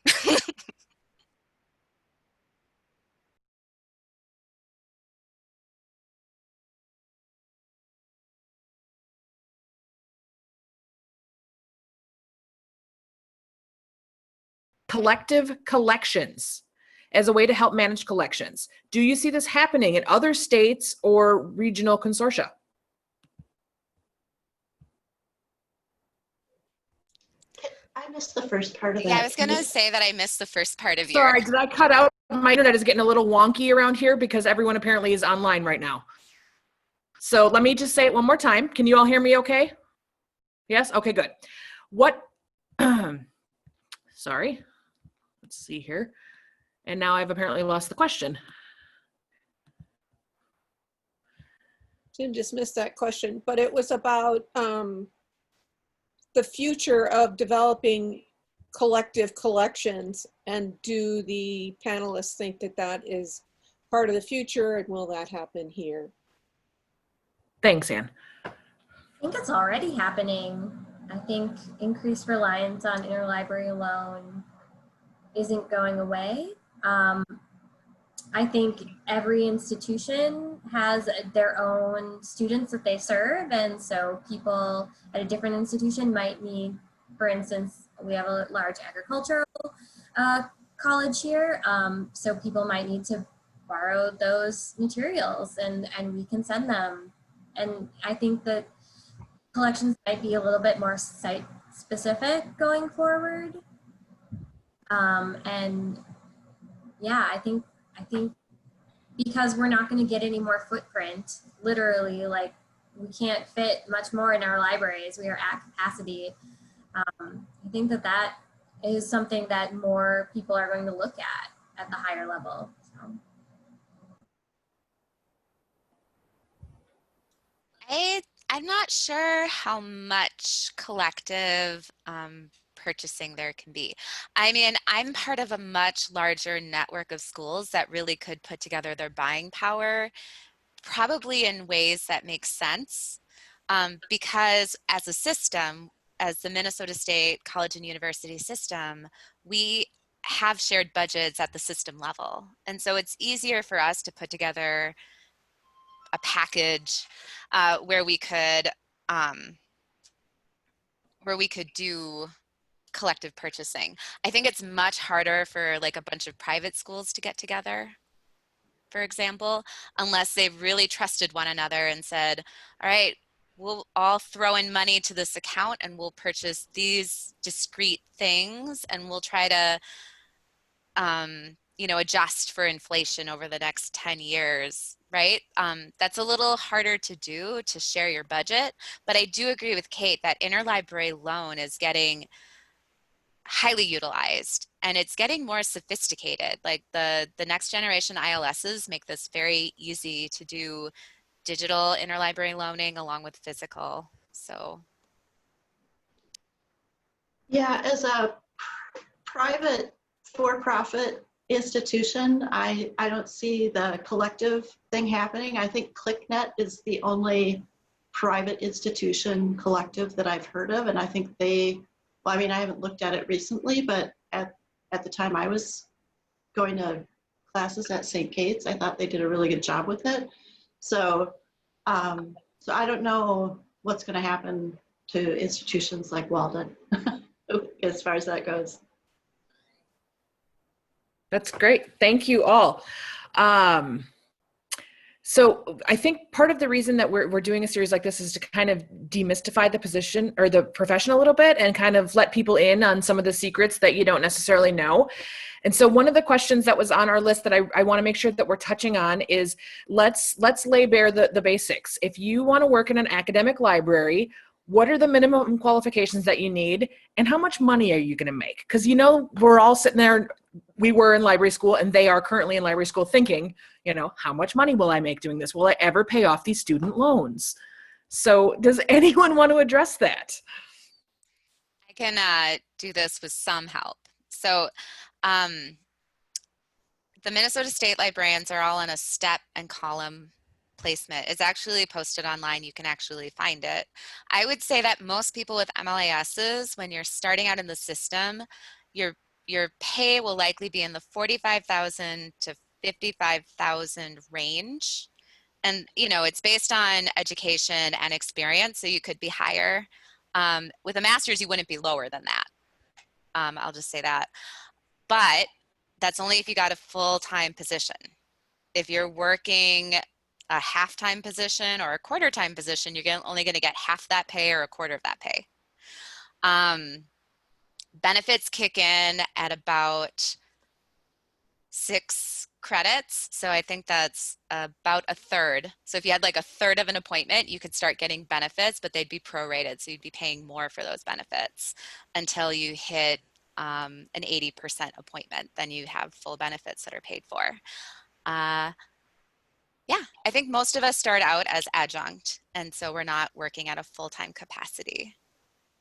Collective collections as a way to help manage collections. Do you see this happening in other states or regional consortia? I missed the first part of that. Yeah, I was going to say that I missed the first part of Sorry, did I cut out? My internet is getting a little wonky around here because everyone apparently is online right now. So let me just say it one more time. Can you all hear me okay? Yes? Okay, good. What, sorry, let's see here. And now I've apparently lost the question. Jim just missed that question, but it was about the future of developing collective collections, and do the panelists think that that is part of the future, and will that happen here? Thanks, Anne. I think it's already happening. I think increased reliance on interlibrary loan isn't going away. I think every institution has their own students that they serve, and so people at a different institution might need, for instance, we have a large agricultural college here, so people might need to borrow those materials, and we can send them. And I think that collections might be a little bit more site specific going forward. And yeah, I think because we're not going to get any more footprint, literally, like we can't fit much more in our libraries. We are at capacity. I think that is something that more people are going to look at the higher level. So. I'm not sure how much collective purchasing there can be. I mean, I'm part of a much larger network of schools that really could put together their buying power, probably in ways that make sense, because as a system, as the Minnesota State College and University system, we have shared budgets at the system level. And so it's easier for us to put together a package where we could do collective purchasing. I think it's much harder for like a bunch of private schools to get together, for example, unless they've really trusted one another and said, all right, we'll all throw in money to this account and we'll purchase these discrete things, and we'll try to adjust for inflation over the next 10 years, right? That's a little harder to do, to share your budget, but I do agree with Kate that interlibrary loan is getting highly utilized, and it's getting more sophisticated. Like the next generation ILSs make this very easy to do digital interlibrary loaning along with physical. So Yeah, as a private for-profit institution, I don't see the collective thing happening. I think ClickNet is the only private institution collective that I've heard of, and I think well, I mean, I haven't looked at it recently, but at the time I was going to classes at St. Kate's, I thought they did a really good job with it. So, so I don't know what's going to happen to institutions like Walden as far as that goes. That's great. Thank you all. So I think part of the reason that we're doing a series like this is to kind of demystify the position or the profession a little bit and kind of let people in on some of the secrets that you don't necessarily know. And so one of the questions that was on our list that I want to make sure that we're touching on is let's lay bare the basics. If you want to work in an academic library, what are the minimum qualifications that you need, and how much money are you going to make? Because, you know, we're all sitting there, we were in library school and they are currently in library school thinking, you know, how much money will I make doing this? Will I ever pay off these student loans? So does anyone want to address that? I can do this with some help. So the Minnesota State librarians are all in a step and column placement. It's actually posted online. You can actually find it. I would say that most people with MLISs, when you're starting out in the system, your pay will likely be in the $45,000 to $55,000 range. And, you know, it's based on education and experience, so you could be higher. With a master's, you wouldn't be lower than that. I'll just say that. But that's only if you got a full-time position. If you're working a half-time position or a quarter-time position, you're only going to get half that pay or a quarter of that pay. Benefits kick in at about 6 credits. So I think that's about a third. So if you had like a third of an appointment, you could start getting benefits, but they'd be prorated. So you'd be paying more for those benefits until you hit an 80% appointment. Then you have full benefits that are paid for. Yeah, I think most of us start out as adjunct, and so we're not working at a full-time capacity.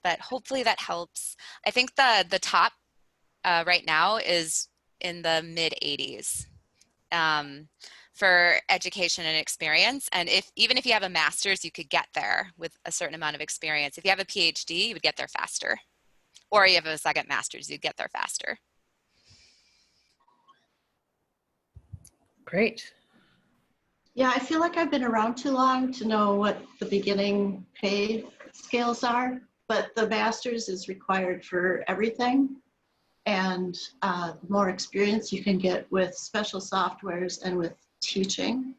But hopefully that helps. I think the top right now is in the mid-80s for education and experience. And even if you have a master's, you could get there with a certain amount of experience. If you have a PhD, you would get there faster. Or you have a second master's, you'd get there faster. Great. Yeah, I feel like I've been around too long to know what the beginning pay scales are, but the master's is required for everything. And the more experience you can get with special softwares and with teaching,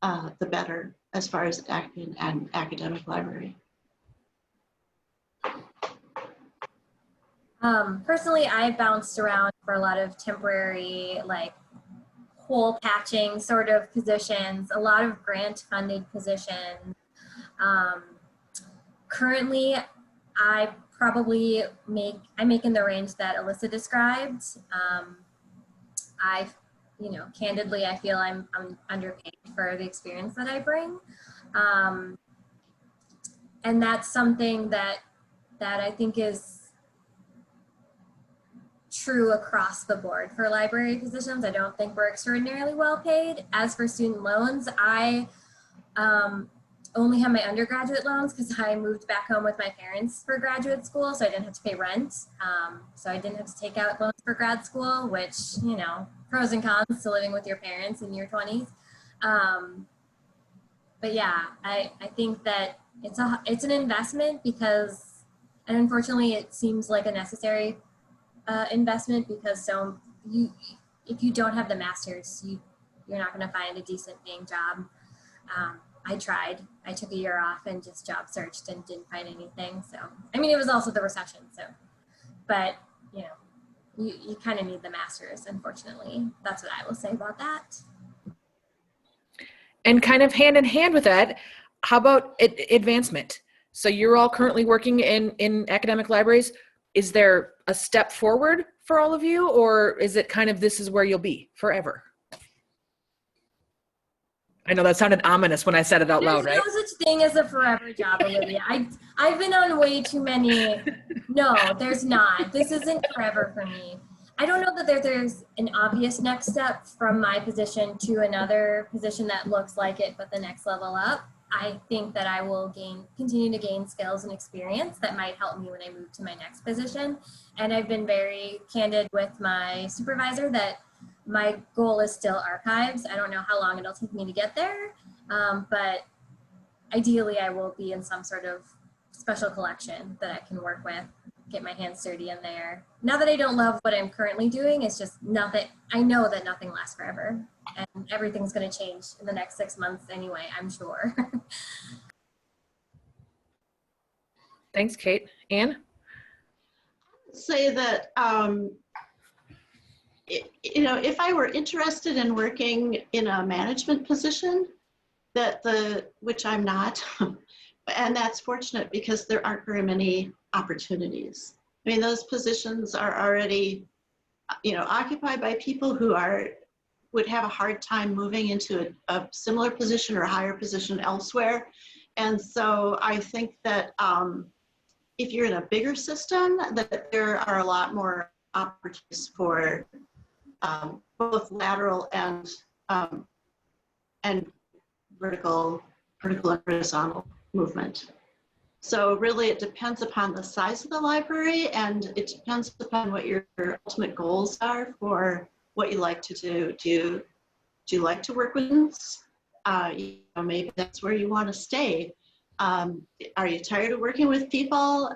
the better as far as an academic library. Personally, I bounced around for a lot of temporary, like, hole patching sort of positions, a lot of grant funded positions. Currently, I probably make in the range that Alyssa described. Candidly, I feel I'm underpaid for the experience that I bring. And that's something that I think is true across the board for library positions. I don't think we're extraordinarily well paid. As for student loans, I only have my undergraduate loans because I moved back home with my parents for graduate school, so I didn't have to pay rent. So I didn't have to take out loans for grad school, which, you know, pros and cons to living with your parents in your 20s. But yeah, I think that it's an investment because, and unfortunately it seems like a necessary investment because if you don't have the master's, you're not going to find a decent paying job. I tried. I took a year off and just job searched and didn't find anything. So, I mean, it was also the recession. So, but you know, you kind of need the master's, unfortunately. That's what I will say about that. And kind of hand in hand with that, how about advancement? So you're all currently working in academic libraries. Is there a step forward for all of you, or is it kind of this is where you'll be forever? I know that sounded ominous when I said it out loud, right? There's no such thing as a forever job, Olivia. I've been on way too many. No, there's not. This isn't forever for me. I don't know that there's an obvious next step from my position to another position that looks like it, but the next level up. I think that I will continue to gain skills and experience that might help me when I move to my next position. And I've been very candid with my supervisor that my goal is still archives. I don't know how long it'll take me to get there, but ideally I will be in some sort of special collection that I can work with. get my hands dirty in there. Not that I don't love what I'm currently doing, it's just nothing, I know that nothing lasts forever and everything's going to change in the next 6 months anyway, I'm sure. Thanks, Kate. Anne? Say that, you know, if I were interested in working in a management position, which I'm not, and that's fortunate because there aren't very many opportunities. I mean, those positions are already, you know, occupied by people who would have a hard time moving into a similar position or a higher position elsewhere. And so I think that if you're in a bigger system, that there are a lot more opportunities for both lateral and vertical and horizontal movement. So really it depends upon the size of the library, and it depends upon what your ultimate goals are for what you like to do. Do you like to work with students? You know, maybe that's where you want to stay. Are you tired of working with people,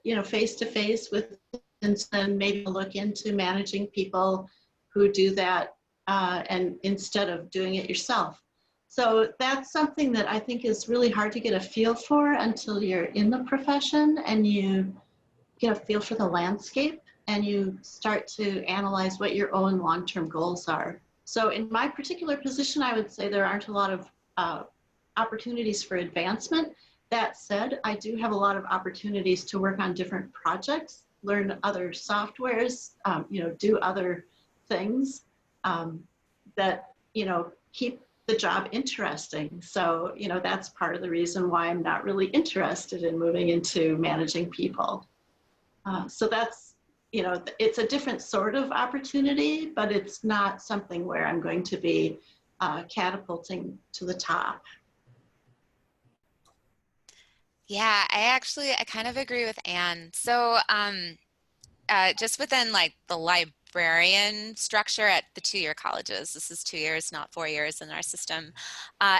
you know, face to face with students, and maybe look into managing people who do that and instead of doing it yourself? So that's something that I think is really hard to get a feel for until you're in the profession and you get a feel for the landscape and you start to analyze what your own long-term goals are. So in my particular position, I would say there aren't a lot of opportunities for advancement. That said, I do have a lot of opportunities to work on different projects, learn other softwares, you know, do other things that, you know, keep the job interesting. So, you know, that's part of the reason why I'm not really interested in moving into managing people. So that's, you know, it's a different sort of opportunity, but it's not something where I'm going to be catapulting to the top. Yeah, I kind of agree with Anne. So just within like the librarian structure at the 2-year colleges, this is 2 years, not 4 years in our system.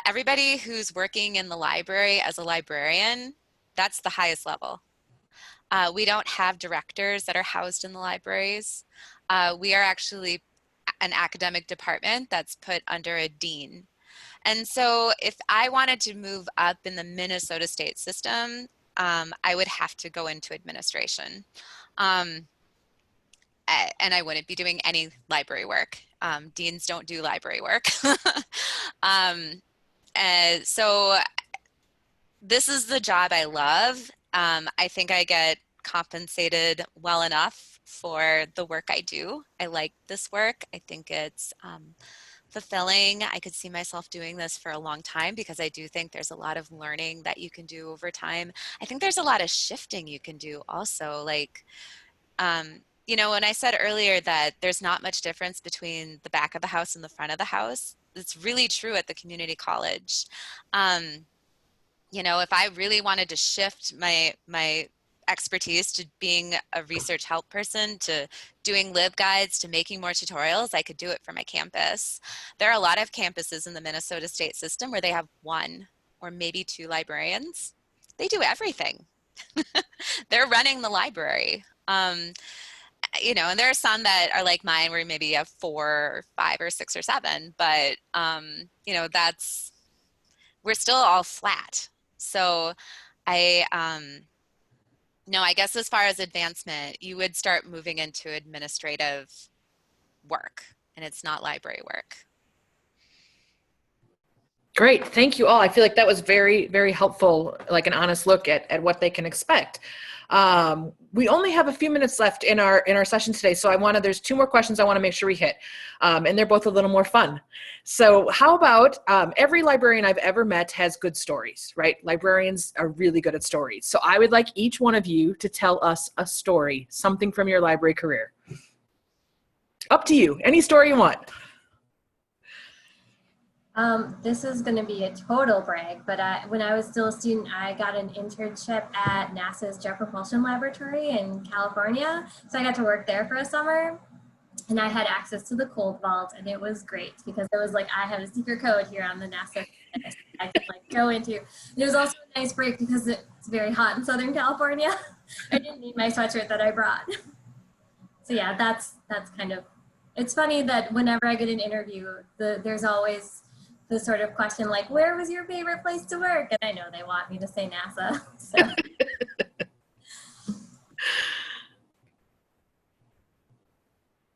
Everybody who's working in the library as a librarian, that's the highest level. We don't have directors that are housed in the libraries. We are actually an academic department that's put under a dean. And so if I wanted to move up in the Minnesota state system, I would have to go into administration. And I wouldn't be doing any library work. Deans don't do library work. So this is the job I love. I think I get compensated well enough for the work I do. I like this work. I think it's fulfilling. I could see myself doing this for a long time because I do think there's a lot of learning that you can do over time. I think there's a lot of shifting you can do also. Like, you know, when I said earlier that there's not much difference between the back of the house and the front of the house, it's really true at the community college. You know, if I really wanted to shift my expertise to being a research help person, to doing LibGuides, to making more tutorials, I could do it for my campus. There are a lot of campuses in the Minnesota state system where they have 1 or maybe 2 librarians. They do everything. They're running the library. You know, and there are some that are like mine where maybe you have 4 or 5 or 6 or 7, but you know, we're still all flat. So no, I guess as far as advancement, you would start moving into administrative work, and it's not library work. Great, thank you all. I feel like that was very, very helpful, like an honest look at what they can expect. We only have a few minutes left in our session today, so there's 2 more questions I want to make sure we hit, and they're both a little more fun. So how about, every librarian I've ever met has good stories, right? Librarians are really good at stories. So I would like each one of you to tell us a story, something from your library career. Up to you, any story you want. This is going to be a total brag, but when I was still a student, I got an internship at NASA's Jet Propulsion Laboratory in California. So I got to work there for a summer, and I had access to the cold vault, and it was great because it was like, I have a secret code here on the NASA I could like go into. And it was also a nice break because it's very hot in Southern California. I didn't need my sweatshirt that I brought. So yeah, that's kind of, it's funny that whenever I get an interview, there's always the sort of question like, where was your favorite place to work? And I know they want me to say NASA. So.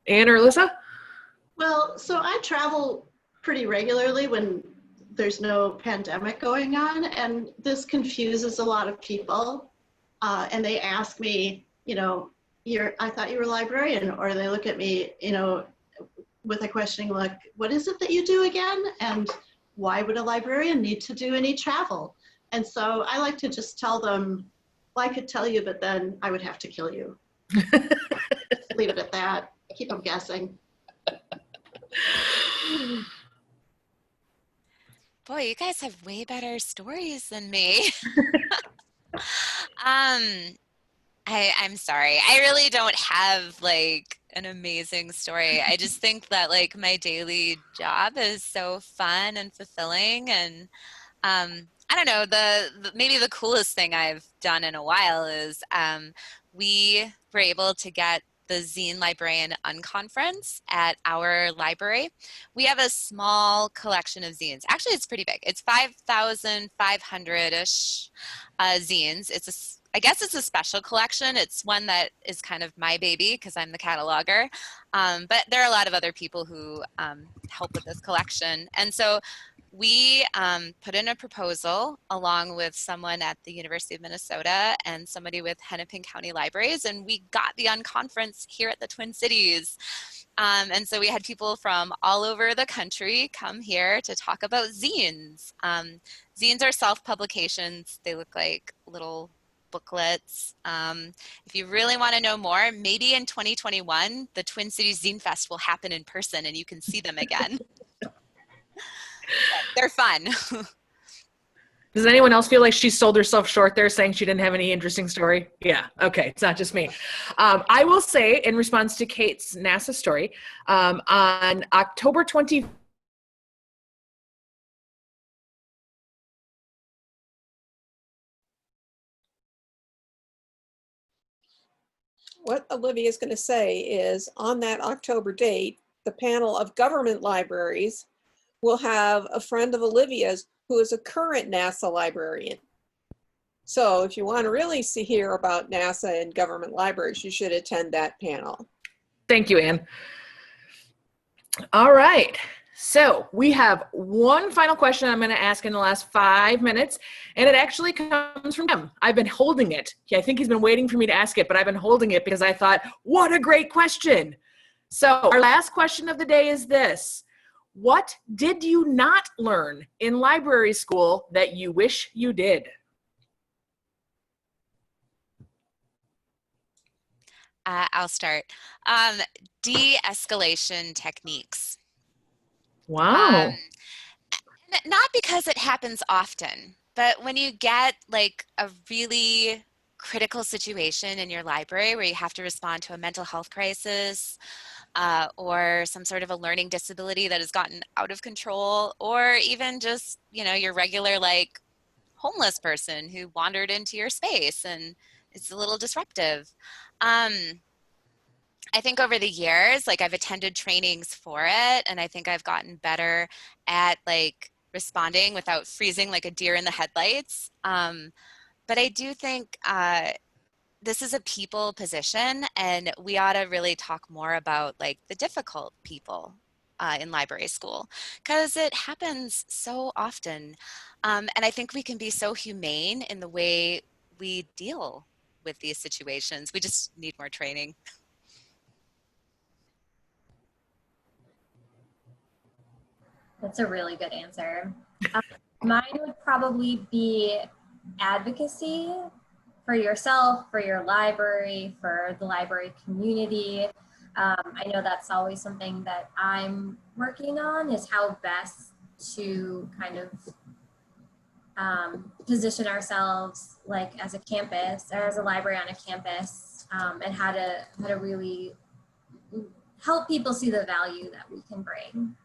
Anne or Alyssa? Well, so I travel pretty regularly when there's no pandemic going on, and this confuses a lot of people. And they ask me, you know, I thought you were a librarian, or they look at me, you know, with a questioning look, what is it that you do again? And why would a librarian need to do any travel? And so I like to just tell them, well, I could tell you, but then I would have to kill you. Leave it at that. Keep them guessing. Boy, you guys have way better stories than me. I'm sorry. I really don't have like an amazing story. I just think that like my daily job is so fun and fulfilling, and I don't know, maybe the coolest thing I've done in a while is we were able to get the Zine Librarian Unconference at our library. We have a small collection of zines. Actually, it's pretty big. It's 5,500-ish zines. I guess it's a special collection. It's one that is kind of my baby because I'm the cataloger. But there are a lot of other people who help with this collection. And so we put in a proposal along with someone at the University of Minnesota and somebody with Hennepin County Libraries, and we got the Unconference here at the Twin Cities. And so we had people from all over the country come here to talk about zines. Zines are self-publications. They look like little booklets. If you really want to know more, maybe in 2021, the Twin Cities Zine Fest will happen in person and you can see them again. They're fun. Does anyone else feel like she sold herself short there saying she didn't have any interesting story? Yeah, okay, it's not just me. I will say in response to Kate's NASA story, on October 20th, What Olivia is going to say is on that October date, the panel of government libraries will have a friend of Olivia's who is a current NASA librarian. So if you want to really hear about NASA and government libraries, you should attend that panel. Thank you, Anne. All right. So we have one final question I'm going to ask in the last 5 minutes, and it actually comes from him. I've been holding it. I think he's been waiting for me to ask it, but I've been holding it because I thought, what a great question. So our last question of the day is this. What did you not learn in library school that you wish you did? I'll start. De-escalation techniques. Wow. Not because it happens often, but when you get like a really critical situation in your library where you have to respond to a mental health crisis or some sort of a learning disability that has gotten out of control, or even just, you know, your regular like homeless person who wandered into your space and it's a little disruptive. I think over the years, like I've attended trainings for it, and I think I've gotten better at like responding without freezing like a deer in the headlights. But I do think this is a people position, and we ought to really talk more about like the difficult people in library school, because it happens so often. And I think we can be so humane in the way we deal with these situations. We just need more training. That's a really good answer. Mine would probably be advocacy for yourself, for your library, for the library community. I know that's always something that I'm working on, is how best to kind of position ourselves like as a campus or as a library on a campus, and how to really help people see the value that we can bring.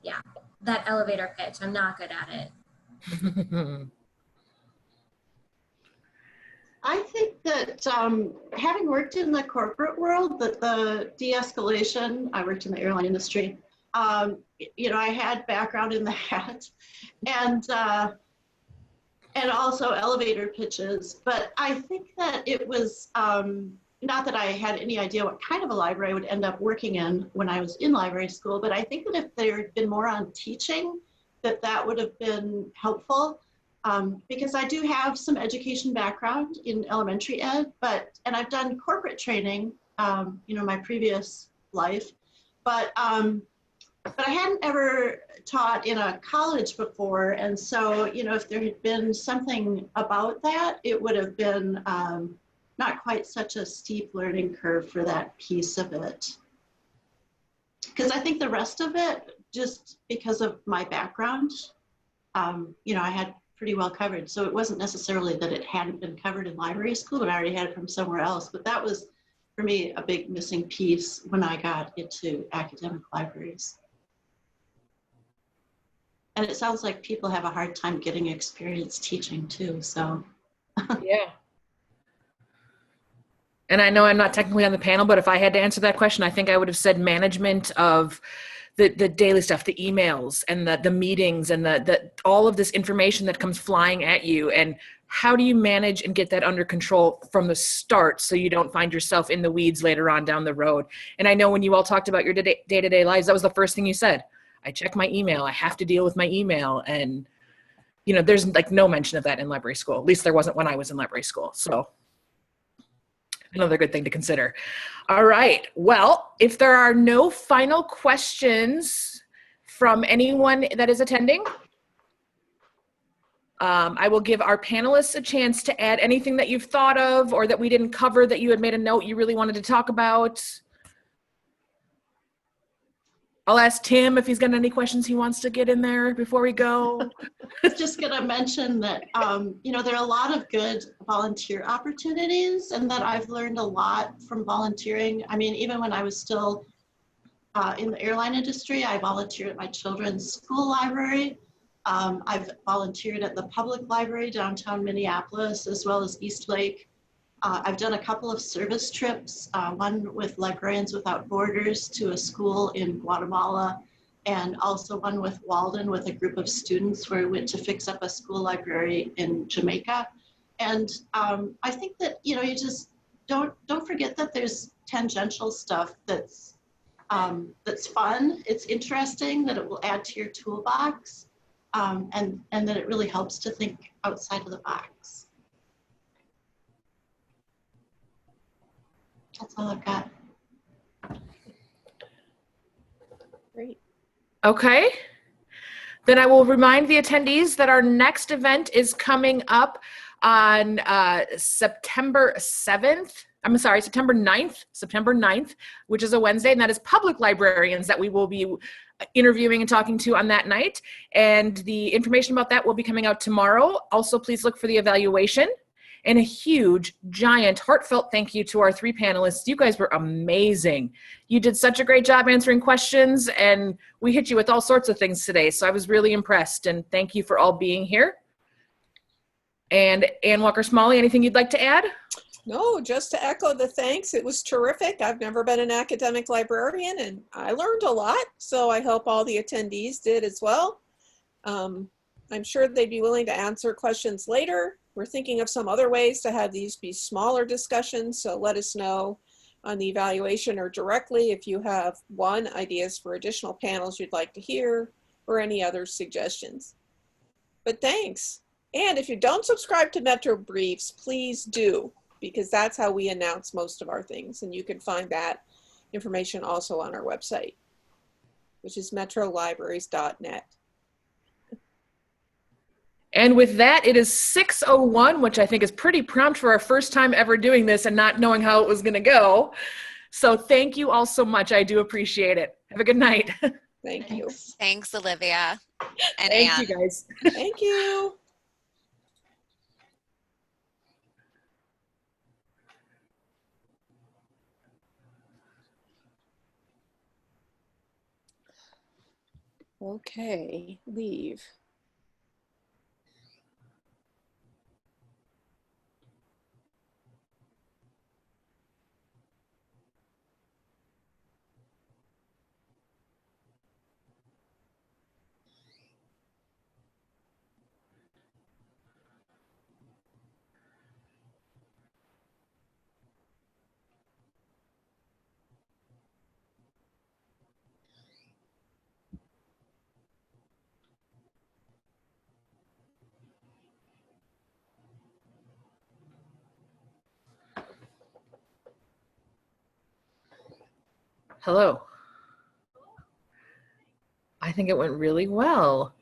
Yeah, that elevator pitch, I'm not good at it. I think that having worked in the corporate world, that the de-escalation, I worked in the airline industry, you know, I had background in that, and also elevator pitches. But I think that it was, not that I had any idea what kind of a library I would end up working in when I was in library school, but I think that if there had been more on teaching, that would have been helpful. Because I do have some education background in elementary ed, and I've done corporate training, you know, my previous life, but I hadn't ever taught in a college before. And so, you know, if there had been something about that, it would have been not quite such a steep learning curve for that piece of it. Because I think the rest of it, just because of my background, you know, I had pretty well covered. So it wasn't necessarily that it hadn't been covered in library school, but I already had it from somewhere else. But that was, for me, a big missing piece when I got into academic libraries. And it sounds like people have a hard time getting experience teaching too, so. Yeah. And I know I'm not technically on the panel, but if I had to answer that question, I think I would have said management of the daily stuff, the emails and the meetings and the all of this information that comes flying at you. And how do you manage and get that under control from the start so you don't find yourself in the weeds later on down the road? And I know when you all talked about your day-to-day lives, that was the first thing you said. I check my email. I have to deal with my email. And, you know, there's like no mention of that in library school. At least there wasn't when I was in library school. So another good thing to consider. All right. Well, if there are no final questions from anyone that is attending, I will give our panelists a chance to add anything that you've thought of or that we didn't cover that you had made a note you really wanted to talk about. I'll ask Tim if he's got any questions he wants to get in there before we go. I was just going to mention that, you know, there are a lot of good volunteer opportunities and that I've learned a lot from volunteering. I mean, even when I was still in the airline industry, I volunteered at my children's school library. I've volunteered at the public library downtown Minneapolis, as well as East Lake. I've done a couple of service trips, one with Librarians Without Borders to a school in Guatemala, and also one with Walden with a group of students where we went to fix up a school library in Jamaica. And I think that, you know, you just don't forget that there's tangential stuff that's fun, it's interesting, that it will add to your toolbox, and that it really helps to think outside of the box. That's all I've got. Great. Okay. Then I will remind the attendees that our next event is coming up on September 7th. I'm sorry, September 9th, which is a Wednesday, and that is public librarians that we will be interviewing and talking to on that night. And the information about that will be coming out tomorrow. Also, please look for the evaluation. And a huge, giant, heartfelt thank you to our three panelists. You guys were amazing. You did such a great job answering questions, and we hit you with all sorts of things today. So I was really impressed, and thank you for all being here. And Ann Walker-Smalley, anything you'd like to add? No, just to echo the thanks. It was terrific. I've never been an academic librarian, and I learned a lot. So I hope all the attendees did as well. I'm sure they'd be willing to answer questions later. We're thinking of some other ways to have these be smaller discussions, so let us know on the evaluation or directly if you have ideas for additional panels you'd like to hear or any other suggestions. But thanks. And if you don't subscribe to Metro Briefs, please do, because that's how we announce most of our things. And you can find that information also on our website, which is metrolibraries.net. And with that, it is 6:01, which I think is pretty prompt for our first time ever doing this and not knowing how it was going to go. So thank you all so much. I do appreciate it. Have a good night. Thank you. Thanks, Olivia and Thank Ann. you, guys. Thank you. Okay, leave. Hello. I think it went really well.